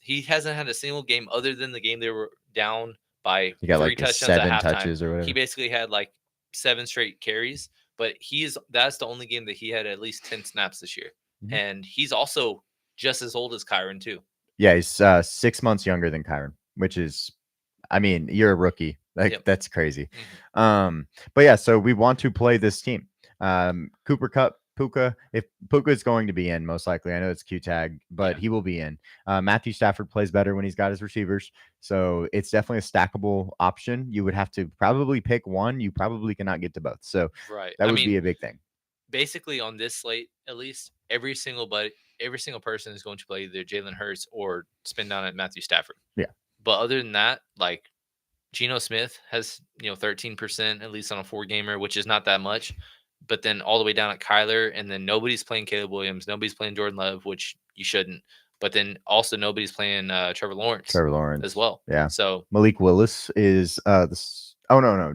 he hasn't had a single game other than the game they were down by 3 touchdowns 7 at halftime. touches or whatever. He basically had 7 straight carries, but that's the only game that he had at least 10 snaps this year. Mm-hmm. And he's also just as old as Kyron too. Yeah, he's 6 months younger than Kyron, which is, I mean, you're a rookie. That's crazy. Mm-hmm. But yeah, so we want to play this team. Cooper Kupp, Puka. If Puka is going to be in, most likely. I know it's Q tag, but he will be in. Matthew Stafford plays better when he's got his receivers, so it's definitely a stackable option. You would have to probably pick one. You probably cannot get to both, so that would be a big thing. Basically, on this slate, at least every single person is going to play either Jalen Hurts or spin down at Matthew Stafford. Yeah, but other than that, Geno Smith has 13% at least on a 4-gamer, which is not that much. But then all the way down at Kyler, and then nobody's playing Caleb Williams, nobody's playing Jordan Love, which you shouldn't. But then also nobody's playing Trevor Lawrence as well. Yeah. So Malik Willis is no.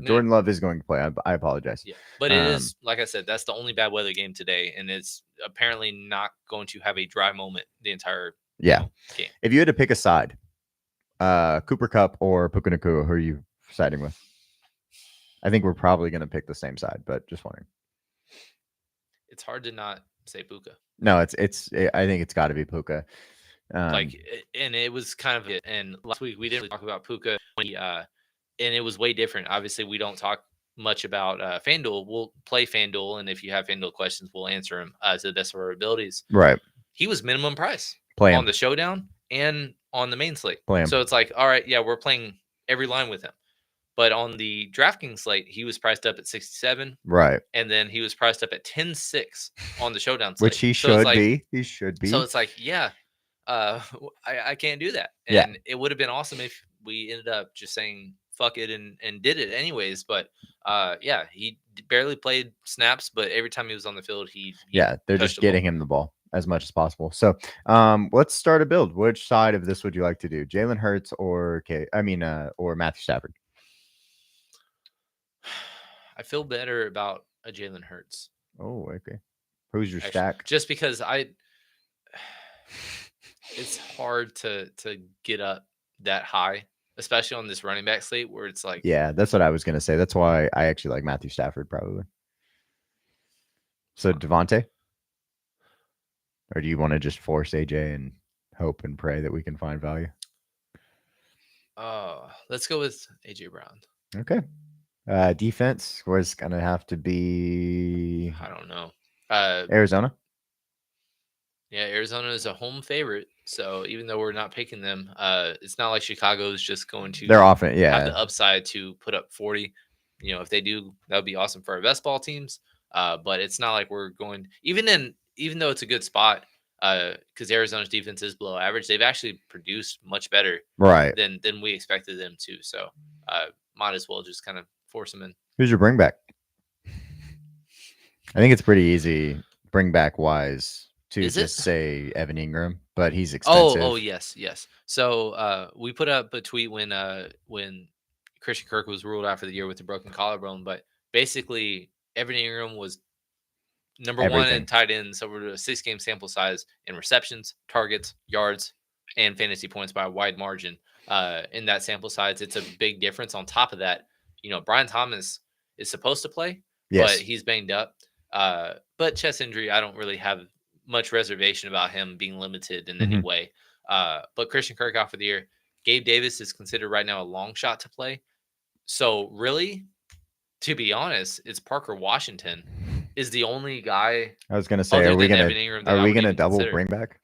Jordan Love is going to play. I apologize. Yeah, but it is, like I said, that's the only bad weather game today, and it's apparently not going to have a dry moment the entire game. If you had to pick a side, Cooper Kupp or Puka Nacua, who are you siding with? I think we're probably going to pick the same side, but just wondering. It's hard to not say Puka. No, I think it's got to be Puka. And it was kind of it. And last week we didn't talk about Puka, and it was way different. Obviously, we don't talk much about FanDuel. We'll play FanDuel, and if you have FanDuel questions, we'll answer them to the best of our abilities. Right. He was minimum price on the showdown and on the main slate. Play him. So it's like, all right, yeah, we're playing every line with him. But on the DraftKings slate, he was priced up at 67. Right. And then he was priced up at 10-6 on the showdown slate. Which he should be. He should be. So it's like, I can't do that. And it would have been awesome if we ended up just saying fuck it and did it anyways. But he barely played snaps, but every time he was on the field, they're just getting him the ball as much as possible. So let's start a build. Which side of this would you like to do? Jalen Hurts or Matthew Stafford? I feel better about a Jalen Hurts. Oh, okay. Who's your stack? Just because it's hard to get up that high, especially on this running back slate where it's like. Yeah, that's what I was going to say. That's why I actually like Matthew Stafford probably. So Devontae? Or do you want to just force AJ and hope and pray that we can find value? Let's go with AJ Brown. Okay. Defense was gonna have to be. I don't know. Arizona. Yeah, Arizona is a home favorite. So even though we're not picking them, it's not like Chicago is just going to. They're often have the upside to put up 40. If they do, that would be awesome for our best ball teams. But it's not like we're going even though it's a good spot. Because Arizona's defense is below average, they've actually produced much better than we expected them to. So might as well just kind of force them in. Who's your bring back? I think it's pretty easy bring back wise to say Evan Ingram, but he's expensive. Oh yes. So we put up a tweet when Christian Kirk was ruled out for the year with the broken collarbone, but basically Evan Ingram was number one in Everything. tight ends over a 6-game sample size in receptions, targets, yards, and fantasy points by a wide margin. In that sample size, it's a big difference. On top of that, Brian Thomas is supposed to play, but Yes. he's banged up. But chest injury, I don't really have much reservation about him being limited in any Mhm. way. But Christian Kirk out for the year. Gabe Davis is considered right now a long shot to play. So really, to be honest, it's Parker Washington is the only guy I was gonna say, other are we than gonna Evan Ingram that I are we would gonna even double consider. bring back?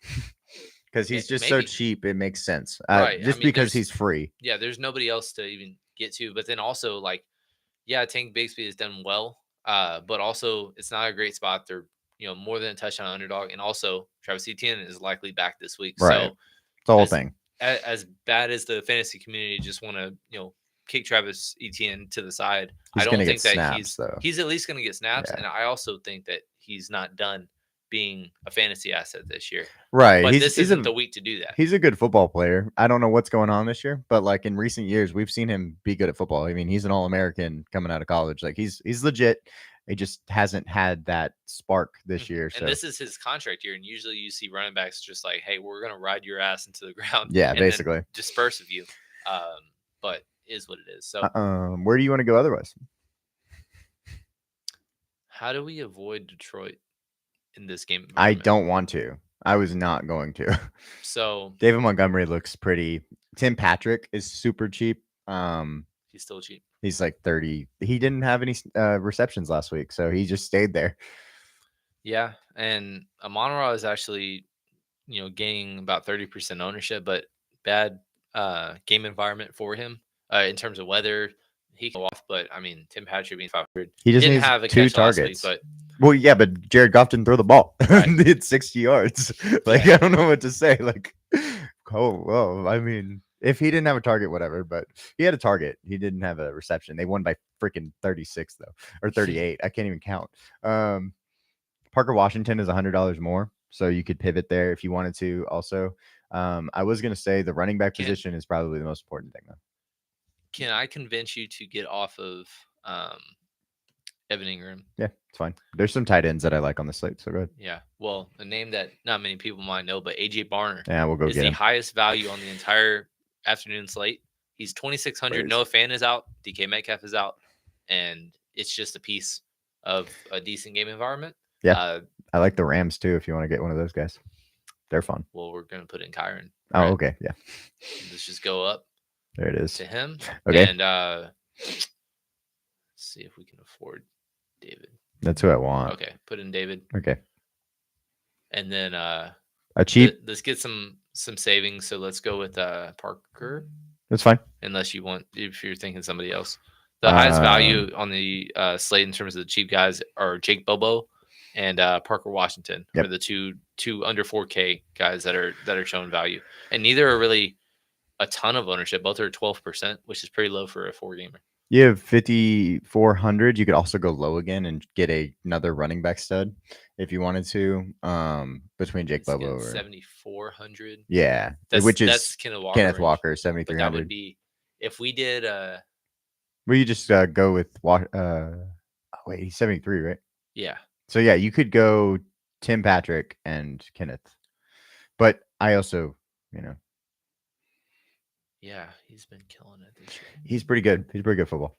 Because he's just so Maybe. cheap, it makes sense. Right. I Just mean, because there's he's free. yeah, there's nobody else to even get to. But then also, like, yeah, Tank Bigsby has done well. But also it's not a great spot. They're more than a touchdown underdog, and also Travis Etienne is likely back this week. Right. So It's the whole as thing. as bad as the fantasy community just want to kick Travis Etienne to the side, I He's don't gonna get think that snaps though. he's at least going to get snaps, Yeah. and I also think that he's not done being a fantasy asset this year. Right. But this isn't the week to do that. He's a good football player. I don't know what's going on this year, but like in recent years, we've seen him be good at football. I mean, he's an All-American coming out of college. Like he's legit. He just hasn't had that spark this year. So And this is his contract year, and usually you see running backs just like, "Hey, we're gonna ride your ass into the ground, yeah, and basically. then disperse of you." But is what it is. So, Where do you want to go otherwise? how do we avoid Detroit in this game? I don't want to. I was not going to. So David Montgomery looks pretty. Tim Patrick is super cheap. he's still cheap. He's like 30. He didn't have any receptions last week, so he just stayed there. Yeah, and Amon-Ra is actually, gaining about 30% ownership, but bad game environment for him in terms of weather. He can go off, but I mean, Tim Patrick being 500. He just didn't needs have a 2 catch targets. last week, well, yeah, but Jared Goff didn't throw the ball. Right. He hit 60 yards. Like Yeah. I don't know what to say. Like, oh well, I mean, if he didn't have a target, whatever. But he had a target. He didn't have a reception. They won by freaking 36 though, or 38. I can't even count. Parker Washington is $100 more, so you could pivot there if you wanted to. Also, I was gonna say the running back position is probably the most important thing though. Can I convince you to get off of Evan Ingram? Yeah, it's fine. There's some tight ends that I like on the slate, so go ahead. Yeah. Well, a name that not many people might know, but AJ Barner Yeah, we'll go is get the him. highest value on the entire afternoon slate. He's 2,600. Noah Fan is out. DK Metcalf is out, and it's just a piece of a decent game environment. Yeah, I like the Rams too. If you want to get one of those guys, they're fun. Well, we're gonna put in Kyron. Oh, okay, yeah. Let's just go up. There it is. To him. Okay. And let's see if we can afford David. That's who I want. Okay, put in David. Okay. And then a cheap. Let's get some savings. So let's go with Parker. That's fine. Unless if you're thinking somebody else. The highest value on the slate in terms of the cheap guys are Jake Bobo and Parker Washington. Yep. Are the two under 4K guys that are showing value, and neither are really a ton of ownership. Both are 12%, which is pretty low for a 4-gamer. You have 5,400. You could also go low again and get another running back stud if you wanted to. Between Jake Bobo or 7,400. Yeah, that's Kenneth Walker 7,300. That would be if we did. Well, you just go with wait, he's 73, right? Yeah. So yeah, you could go Tim Patrick and Kenneth, but I also, yeah, he's been killing it this year. He's pretty good. He's pretty good football.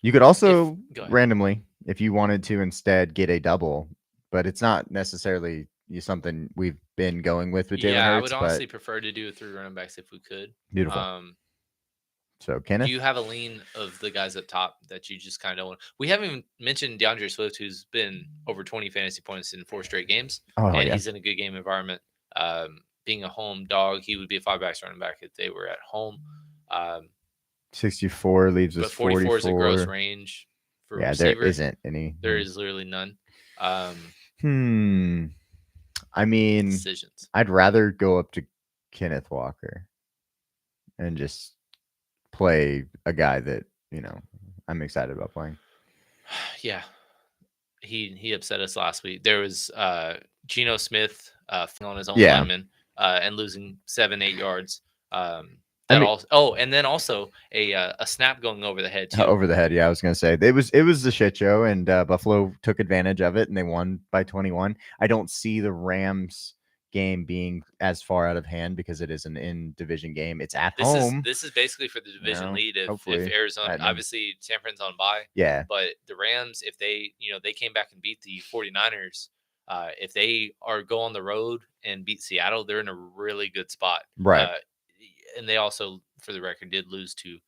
You could also randomly, if you wanted to, instead get a double, but it's not necessarily something we've been going with Jalen Hurts. Yeah, I would honestly prefer to do 3 running backs if we could. Beautiful. So Kenneth, do you have a lean of the guys up top that you just kind of want? We haven't even mentioned DeAndre Swift, who's been over 20 fantasy points in 4 straight games, and he's in a good game environment. Being a home dog, he would be a 5-back running back if they were at home. 64 leaves us 44 is a gross range for receiver. There isn't any. There is literally none. I mean, decisions. I'd rather go up to Kenneth Walker and just play a guy that I'm excited about playing. Yeah, he upset us last week. There was Geno Smith on his own lineman and losing 7-8 yards. That mean, also. Oh, and then also a snap going over the head too. over the head. Yeah, I was gonna say it was a shit show, and Buffalo took advantage of it, and they won by 21. I don't see the Rams game being as far out of hand because it is an in division game. It's at home. This is basically for the division lead. If hopefully Arizona, that means- obviously San Fran's on bye, yeah, but the Rams, if they they came back and beat the 49ers, if they are go on the road and beat Seattle, they're in a really good spot. right. And they also, for the record, did lose to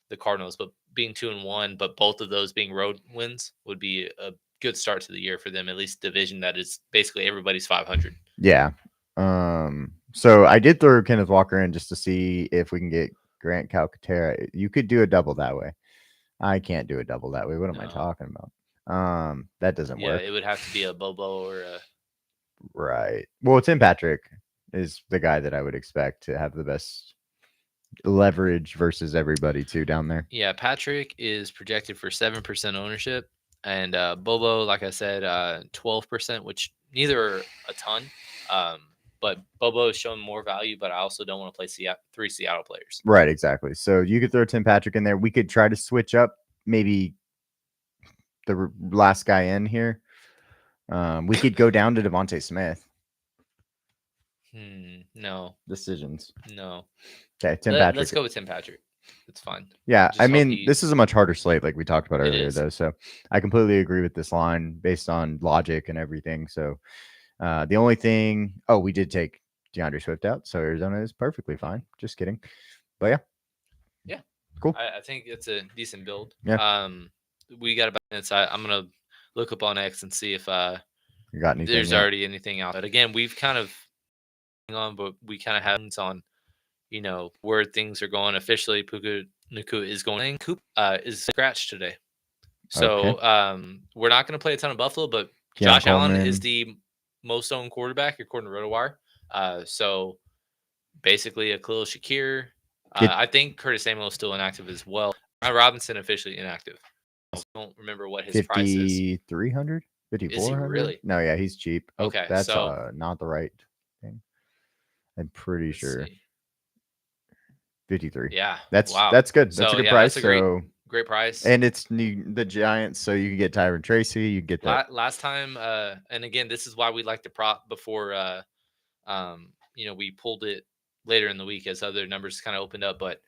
the Cardinals, but being 2-1, but both of those being road wins would be a good start to the year for them. At least division that is basically everybody's 500. Yeah. So I did throw Kenneth Walker in just to see if we can get Grant Calcaterra. You could do a double that way. I can't do a double that way. What am I No. talking about? That doesn't Yeah, work. it would have to be a Bobo or a Right. Well, Tim Patrick is the guy that I would expect to have the best leverage versus everybody too down there. Yeah, Patrick is projected for 7% ownership, and Bobo, like I said, 12%, which neither are a ton. But Bobo is showing more value, but I also don't want to play three Seattle players. Right, exactly. So you could throw Tim Patrick in there. We could try to switch up maybe the last guy in here. We could go down to Devontae Smith. No. Decisions. No. Okay, Tim Patrick. Let's go with Tim Patrick. It's fine. Yeah, Just I hope mean, this is a much harder slate, like we talked about earlier, is. though. So I completely agree with this line based on logic and everything. So the only thing, we did take DeAndre Swift out, so Arizona is perfectly fine. Just kidding, but yeah, yeah, cool. I think it's a decent build. Yeah. We got about minutes. I'm gonna look up on X and see if you got anything. There's already anything out. But again, we've kind of but we kind of have on, where things are going officially. Puka Nakua is going. Coop is scratched today, so we're not going to play a ton of Buffalo. But Josh Allen is the most owned quarterback according to RotoWire. So basically, a Khalil Shakir. I think Curtis Samuel is still inactive as well. Ryan Robinson officially inactive. I don't remember what his price is. 5,300, 5,400. Is he really? No, yeah, he's cheap. Okay, that's not the right thing. I'm pretty sure. See. 53. Yeah, that's good. That's a good price. That's a great price, and it's the Giants, so you can get Tyron Tracy. You get that last time. And again, this is why we like to prop before. We pulled it later in the week as other numbers kind of opened up, but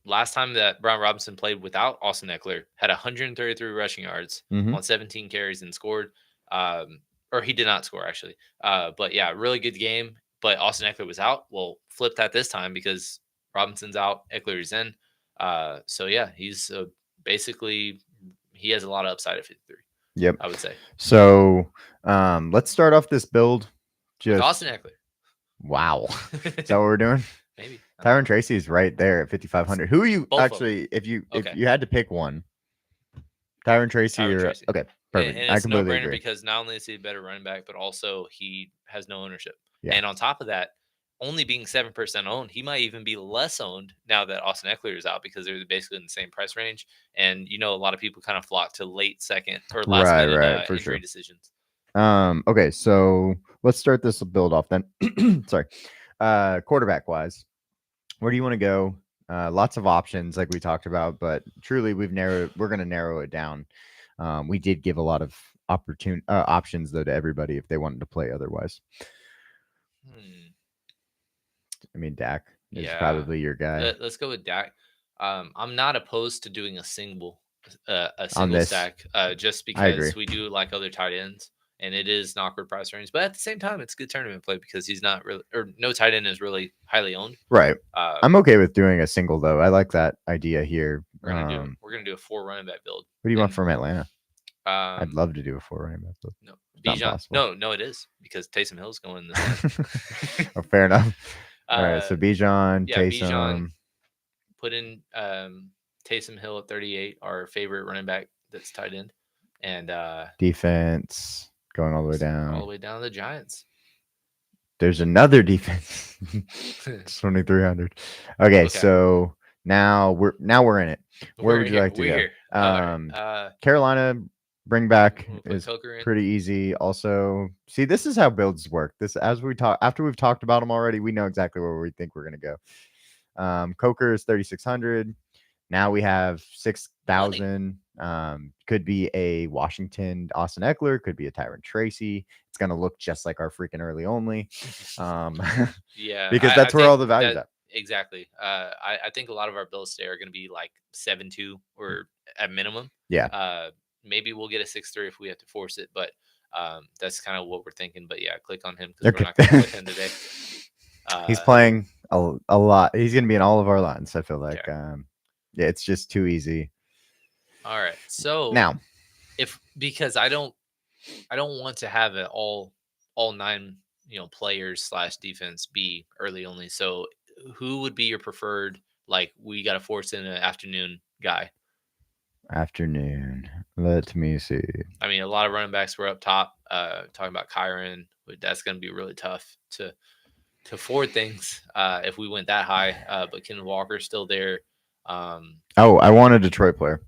last time that Brian Robinson played without Austin Eckler, had 133 rushing yards on 17 carries and scored. Or he did not score actually. But yeah, really good game. But Austin Eckler was out. Well, flip that this time because Robinson's out, Eckler is in. So yeah, he's basically he has a lot of upside at 53. Yep, I would say. So let's start off this build. Just with Austin Eckler. Wow, is that what we're doing? Maybe. Tyron Tracy is right there at 5,500. Who are you actually? If you had to pick one, Tyron Tracy or Tracy. Okay, perfect. And it's no brainer because not only is he a better running back, but also he has no ownership. Yeah. And on top of that, only being 7% owned, he might even be less owned now that Austin Eckler is out because they're basically in the same price range. And a lot of people kind of flock to late second or last minute injury decisions. Okay, so let's start this build off then. Sorry. Quarterback wise, where do you want to go? Lots of options like we talked about, but truly we're going to narrow it down. We did give a lot of options though to everybody if they wanted to play otherwise. I mean, Dak is probably your guy. Let's go with Dak. I'm not opposed to doing a single stack just because we do like other tight ends. And it is an awkward price range, but at the same time, it's good tournament play because he's not really, or no tight end is really highly owned. Right. I'm okay with doing a single though. I like that idea here. We're gonna do a 4 running back build. What do you want from Atlanta? I'd love to do a 4 running back build. No, Bijan. No, it is because Taysom Hill's going this. Oh, fair enough. All right, so Bijan, Taysom. Bijan, put in Taysom Hill at 38, our favorite running back that's tight end, and defense. Going all the way down. All the way down to the Giants. There's another defense. 2,300. Okay, so now we're in it. Where would you like to go? Carolina bring back is pretty easy. Also, see, this is how builds work. This after we've talked about them already, we know exactly where we think we're gonna go. Coker is 3,600. Now we have 6,000. Could be a Washington Austin Eckler, could be a Tyron Tracy. It's gonna look just like our freaking early only. Yeah, because I that's where think all the value's that- at. Exactly. I think a lot of our builds today are going to be like 7-2 or at minimum. Yeah. Maybe we'll get a 6-3 if we have to force it, but that's kind of what we're thinking. But yeah, click on him because Okay. we're not going to play him today. He's playing a lot. He's gonna be in all of our lines. I feel like. Okay. Yeah, it's just too easy. All right. So Now, because I don't want to have it all 9 players / defense be early only. So who would be your preferred? Like we got to force in an afternoon guy. afternoon. Let me see. I mean, a lot of running backs were up top. Talking about Kyron, but that's going to be really tough to forward things if we went that high. But Ken Walker's still there. Oh, I want a Detroit player.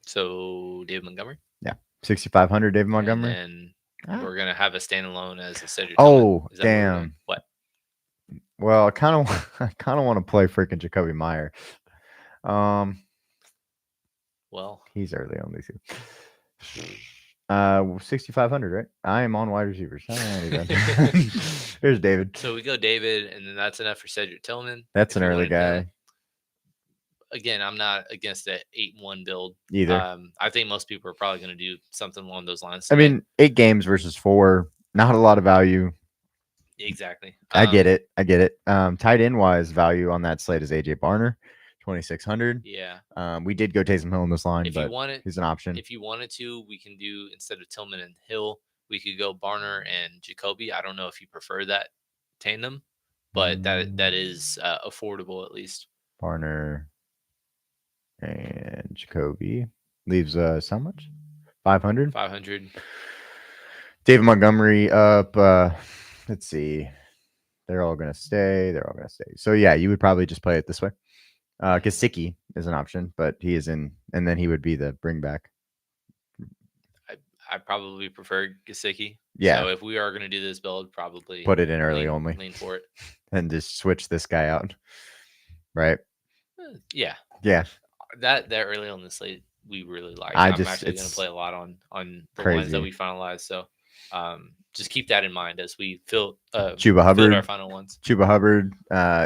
So David Montgomery. Yeah, 6,500. David Montgomery. And then we're gonna have a standalone as a Cedric. Oh, Is that damn. What? Well, I kind of want to play freaking Jacoby Meyer. Well, he's early only too. 6,500, right? I am on wide receivers. Here's David. So we go David, and then that's enough for Cedric Tillman. That's an early guy. Again, I'm not against the 8-1 build either. I think most people are probably going to do something along those lines. I mean, 8 games versus 4, not a lot of value. Exactly. I get it. Tight end wise, value on that slate is AJ Barner, 2,600. Yeah. We did go Taysom Hill in this line, but he's an option. If you wanted to, we can do, instead of Tillman and Hill, we could go Barner and Jacoby. I don't know if you prefer that tandem, but that is affordable at least. Barner and Jacoby leaves us how much? 500. 500. David Montgomery up. Let's see. They're all gonna stay. So yeah, you would probably just play it this way. Gesicki is an option, but he is in, and then he would be the bring back. I probably prefer Gesicki. Yeah. So if we are going to do this build, probably put it in early only. Lean for it. And just switch this guy out. Right? Yeah. Yeah. That early on the slate we really like. I'm actually going to play a lot on the lines that we finalize. So just keep that in mind as we fill Chuba Hubbard. our final ones. Chuba Hubbard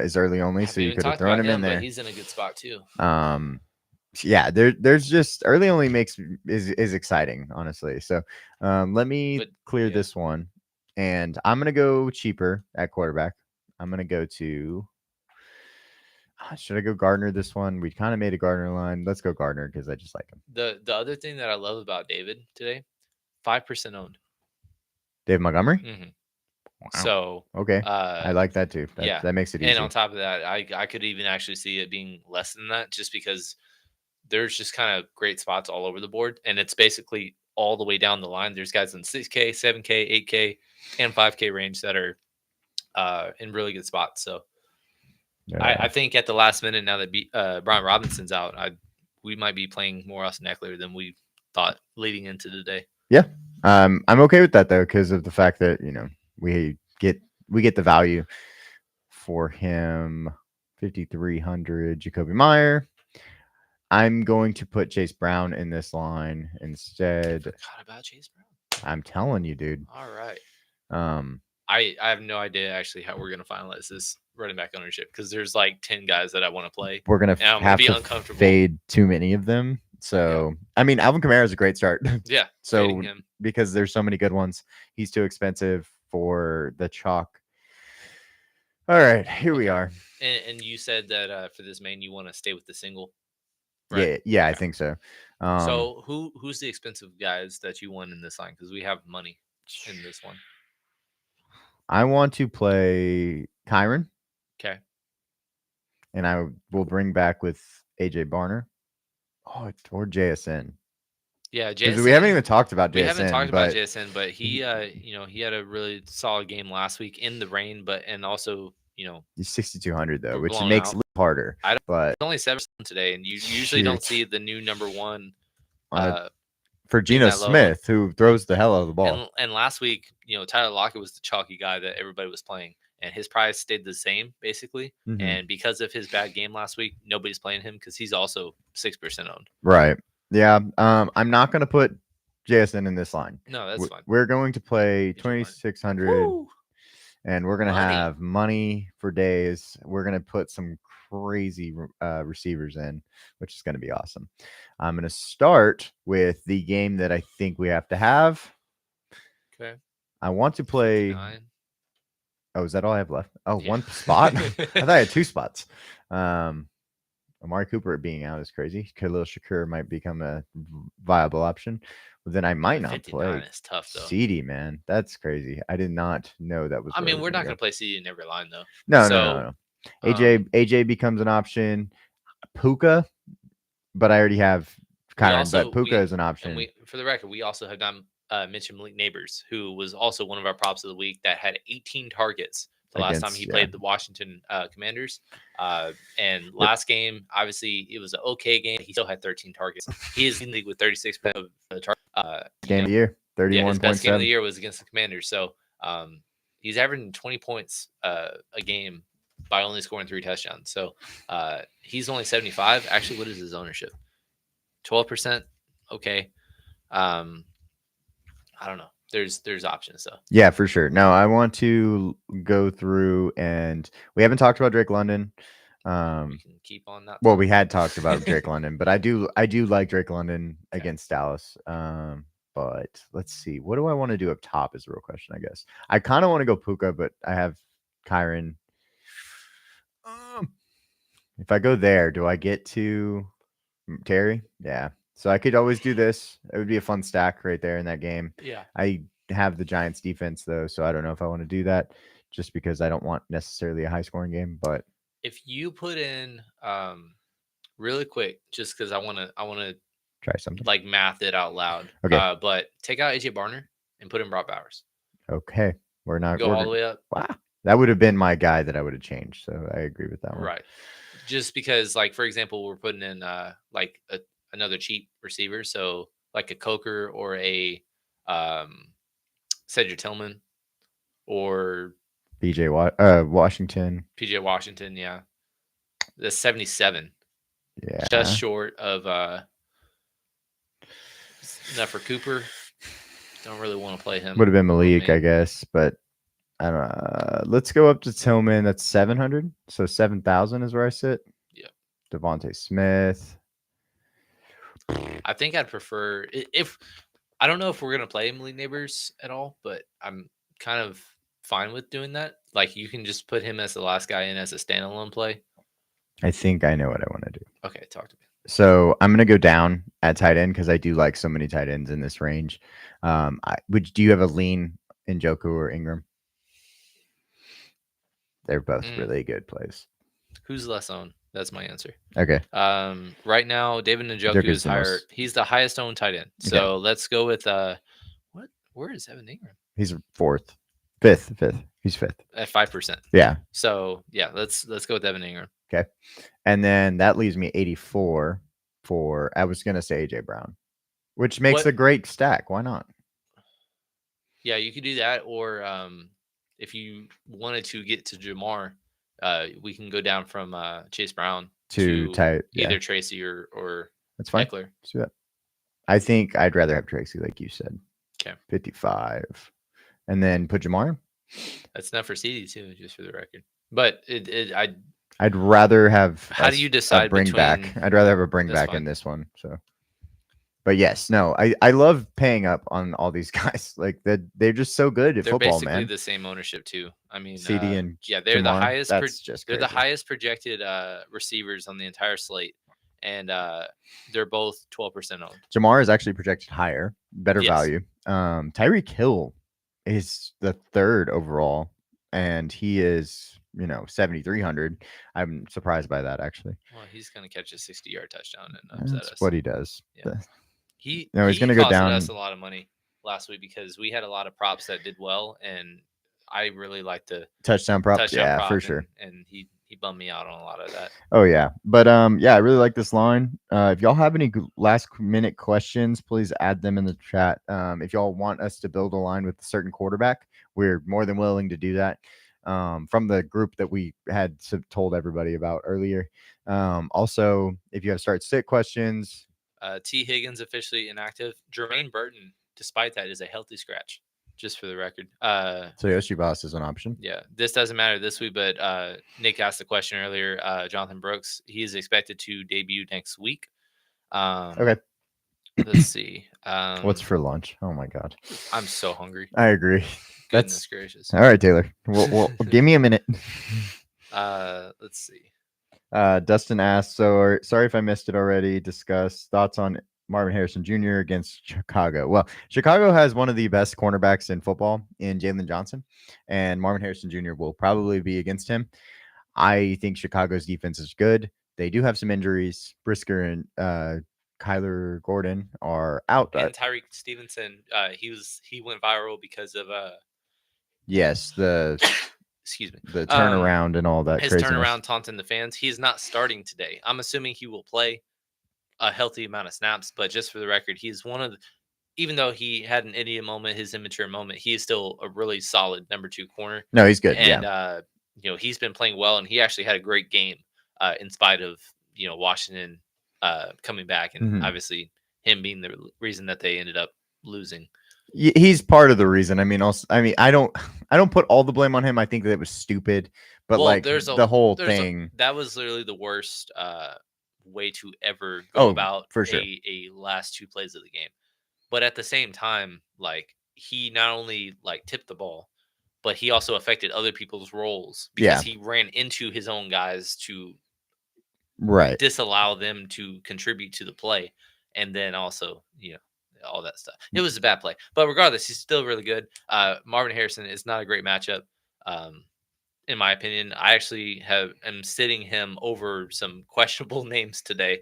is early only, so you could have thrown him in there. But he's in a good spot too. Yeah, there's just early only is exciting, honestly. So let me clear this one, and I'm gonna go cheaper at quarterback. I'm gonna go to. Should I go Gardner this one? We kind of made a Gardner line. Let's go Gardner because I just like him. The other thing that I love about David today, 5% owned. David Montgomery. Mm-hmm. Wow. So okay, I like that too. That makes it easy. And on top of that, I could even actually see it being less than that, just because there's just kind of great spots all over the board, and it's basically all the way down the line. There's guys in 6K, 7K, 8K, and 5K range that are in really good spots. So I think at the last minute, now that Brian Robinson's out, we might be playing more Austin Eckler than we thought leading into the day. Yeah, I'm okay with that though, because of the fact that we get the value for him. 5,300 Jacoby Meyer. I'm going to put Chase Brown in this line instead. I forgot about Chase Brown. I'm telling you, dude. All right. I have no idea actually how we're going to finalize this running back ownership, because there's like 10 guys that I want to play. We're going to have to fade too many of them. So, I mean, Alvin Kamara is a great start. Yeah. So, because there's so many good ones, he's too expensive for the chalk. All right, here we are. And you said that for this main, you want to stay with the single. Right? Yeah, I think so. So who's the expensive guys that you want in this line? Because we have money in this one. I want to play Kyron. Okay. And I will bring back with AJ Barner. Oh, or JSN. Yeah, JSN. We haven't even talked about JSN. We haven't talked about JSN, but he he had a really solid game last week in the rain, and also he's 6,200 though, which makes it harder. But only 7 today, and you usually don't see the new number one for Geno Smith, who throws the hell out of the ball. And last week, Tyler Lockett was the chalky guy that everybody was playing, and his price stayed the same basically. Mhm. And because of his bad game last week, nobody's playing him because he's also 6% owned. Right. Yeah. I'm not going to put JSN in this line. No, that's fine. We're going to play Get your money. 2,600, Woo! and we're going to Money. have money for days. We're going to put some crazy receivers in, which is going to be awesome. I'm going to start with the game that I think we have to have. Okay. I want to play. 59. Oh, is that all I have left? Oh, Yeah. one spot? I thought I had 2 spots. Amari Cooper being out is crazy. Khalil Shakur might become a viable option. But then I might not 59 play is tough though. CD, man. That's crazy. I did not know that was. I where mean, it was we're gonna not going go. to play CD in every line though. No. So, AJ becomes an option. Puka, but I already have Kyron. But Puka is an option. And for the record, we also have not mentioned Malik Neighbors, who was also one of our props of the week that had 18 targets the last time he played the Washington Commanders. And last game, obviously, it was an okay game. He still had 13 targets. He is in the league with 36% of the target. Game of the year, 31.7. Yeah, his best game of the year was against the Commanders. So he's averaging 20 points a game by only scoring 3 touchdowns. So he's only 75. Actually, what is his ownership? 12%. Okay. I don't know. There's options though. Yeah, for sure. No, I want to go through, and we haven't talked about Drake London. We can keep on that. Well, we had talked about Drake London, but I do like Drake London against Dallas. But let's see. What do I want to do up top is the real question, I guess. I kind of want to go Puka, but I have Kyron. If I go there, do I get to Terry? Yeah. So I could always do this. It would be a fun stack right there in that game. Yeah. I have the Giants defense though, so I don't know if I want to do that just because I don't want necessarily a high scoring game. But if you put in really quick, just because I want to try something like math it out loud. Okay. But take out AJ Barner and put in Brock Bowers. Okay. We're not go all the way up. Wow. That would have been my guy that I would have changed. So I agree with that one. Right. Just because, like, for example, we're putting in like another cheap receiver. So like a Coker or a Cedric Tillman or Washington. PJ Washington, yeah. The 77. Yeah. Just short of enough for Cooper. Don't really want to play him. Would have been Malik, I guess, but I don't know. Let's go up to Tillman. That's 700. So 7,000 is where I sit. Yeah. Devontae Smith. I think I'd prefer if I don't know if we're gonna play Malik Neighbors at all, but I'm kind of fine with doing that. Like you can just put him as the last guy in as a standalone play. I think I know what I want to do. Okay, talk to me. So I'm gonna go down at tight end because I do like so many tight ends in this range. Do you have a lean in Njoku or Ingram? They're both really good plays. Who's less owned? That's my answer. Okay. Right now, David Njoku is higher. He's the highest owned tight end. So let's go with what? Where is Evan Ingram? He's fifth. He's fifth at 5%. Yeah. So yeah, let's go with Evan Ingram. Okay. And then that leaves me 84 for I was gonna say AJ Brown, which makes a great stack. Why not? Yeah, you could do that, or if you wanted to get to Jamar, we can go down from Chase Brown to either Tracy or that's fine. Eckler. Let's do that. I think I'd rather have Tracy, like you said. Okay. 55. And then put Jamar. That's not for CD too, just for the record. But I'd rather have. How do you decide? Bring back. I'd rather have a bring back in this one. So, but yes, no, I love paying up on all these guys. Like they're just so good at football, man. They're basically the same ownership too. I mean, CD and they're Jamar, the highest. They're the highest projected receivers on the entire slate, and they're both 12% owned. Jamar is actually projected higher, better value. Tyreek Hill is the third overall, and he is 7,300. I'm surprised by that actually. Well, he's gonna catch a 60-yard touchdown and upset us. That's what he does. Yeah. He's gonna go down. Us a lot of money last week because we had a lot of props that did well, and I really like the touchdown prop. Yeah, for sure. And he bummed me out on a lot of that. Oh yeah, but I really like this line. If y'all have any last minute questions, please add them in the chat. If y'all want us to build a line with a certain quarterback, we're more than willing to do that. from the group that we had told everybody about earlier. Also, if you have start sit questions, T. Higgins officially inactive. Jermaine Burton, despite that, is a healthy scratch. Just for the record. so Yoshi Boss is an option. Yeah, this doesn't matter this week, but Nick asked the question earlier. Jonathan Brooks, he is expected to debut next week. Okay. Let's see. What's for lunch? Oh my god, I'm so hungry. I agree. Goodness gracious. All right, Taylor. Well, give me a minute. Let's see. Dustin asked, so sorry if I missed it already. Discuss thoughts on Marvin Harrison Jr. against Chicago. Well, Chicago has one of the best cornerbacks in football in Jalen Johnson, and Marvin Harrison Jr. will probably be against him. I think Chicago's defense is good. They do have some injuries. Brisker and Kyler Gordon are out. And Tyreek Stevenson, he went viral because of yes, the excuse me, the turnaround and all that. His craziness. turnaround taunting the fans. He's not starting today. I'm assuming he will play a healthy amount of snaps, but just for the record, he's one of the, even though he had an idiot moment, his immature moment, he is still a really solid number 2 corner. No, he's good. And yeah. He's been playing well, and he actually had a great game in spite of Washington coming back, and obviously him being the reason that they ended up losing. He's part of the reason. I mean, I don't put all the blame on him. I think that it was stupid, but the whole thing that was literally the worst way to ever go about for sure. a last 2 plays of the game. But at the same time, he not only tipped the ball, but he also affected other people's roles because he ran into his own guys to disallow them to contribute to the play, and then also all that stuff. It was a bad play, but regardless, he's still really good. Marvin Harrison is not a great matchup, in my opinion. I actually am sitting him over some questionable names today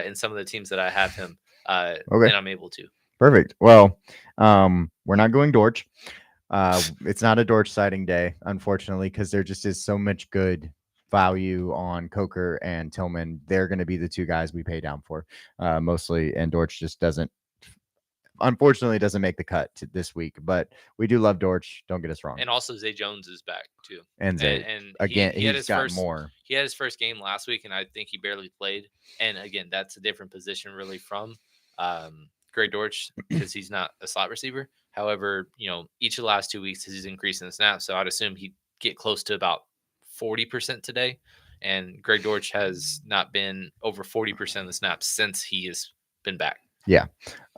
in some of the teams that I have him, and I'm able to. Perfect. Well, we're not going Dortch. It's not a Dortch sighting day, unfortunately, because there just is so much good value on Coker and Tillman. They're going to be the 2 guys we pay down for mostly, and Dortch just unfortunately doesn't make the cut this week, but we do love Dortch. Don't get us wrong. And also Zay Jones is back too. And Zay, and again, he had his got more. He had his first game last week, and I think he barely played. And again, that's a different position really from Greg Dortch, because he's not a slot receiver. However, each of the last 2 weeks he's increasing the snaps, so I'd assume he'd get close to about 40% today. And Greg Dortch has not been over 40% of the snaps since he has been back. Yeah.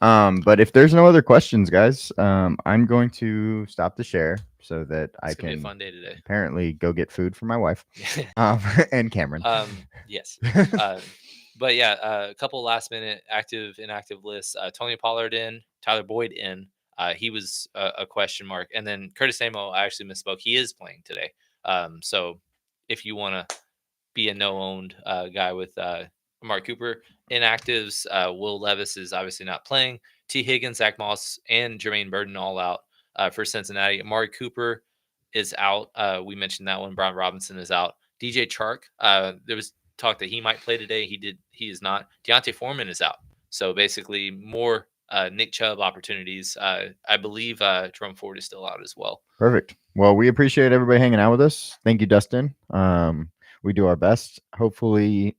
But if there's no other questions, guys, I'm going to stop the share so that I can be a fun day today. Apparently go get food for my wife and Cameron. Yes. But yeah, a couple last minute active, inactive lists. Tony Pollard in, Tyler Boyd in. He was a question mark. And then Curtis Samuel, I actually misspoke. He is playing today. So if you want to be a no-owned guy with Amari Cooper, inactives, Will Levis is obviously not playing. T. Higgins, Zach Moss, and Jermaine Burton all out for Cincinnati. Amari Cooper is out. We mentioned that one. Brian Robinson is out. DJ Chark, there was talk that he might play today. He is not. Deontay Foreman is out. So basically more Nick Chubb opportunities. I believe Jerome Ford is still out as well. Perfect. Well, we appreciate everybody hanging out with us. Thank you, Dustin. We do our best. Hopefully,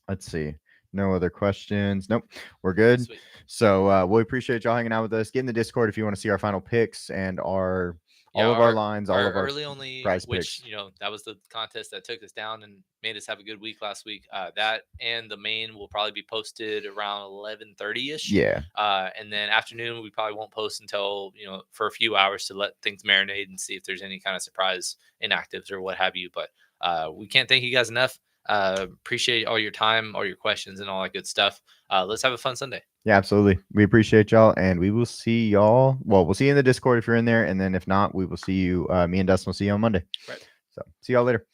let's see. No other questions. Nope. We're good. Sweet. So we appreciate y'all hanging out with us. Get in the Discord if you want to see our final picks and all of our lines, all of our early only prize which picks. That was the contest that took us down and made us have a good week last week. That and the main will probably be posted around 11:30ish. Yeah. And then afternoon we probably won't post until for a few hours to let things marinate and see if there's any kind of surprise inactives or what have you. But we can't thank you guys enough. Appreciate all your time, all your questions, and all that good stuff. Let's have a fun Sunday. Yeah, absolutely. We appreciate y'all, and we will see y'all. Well, we'll see you in the Discord if you're in there, and then if not, we will see you. Me and Dustin will see you on Monday. Right. So see y'all later.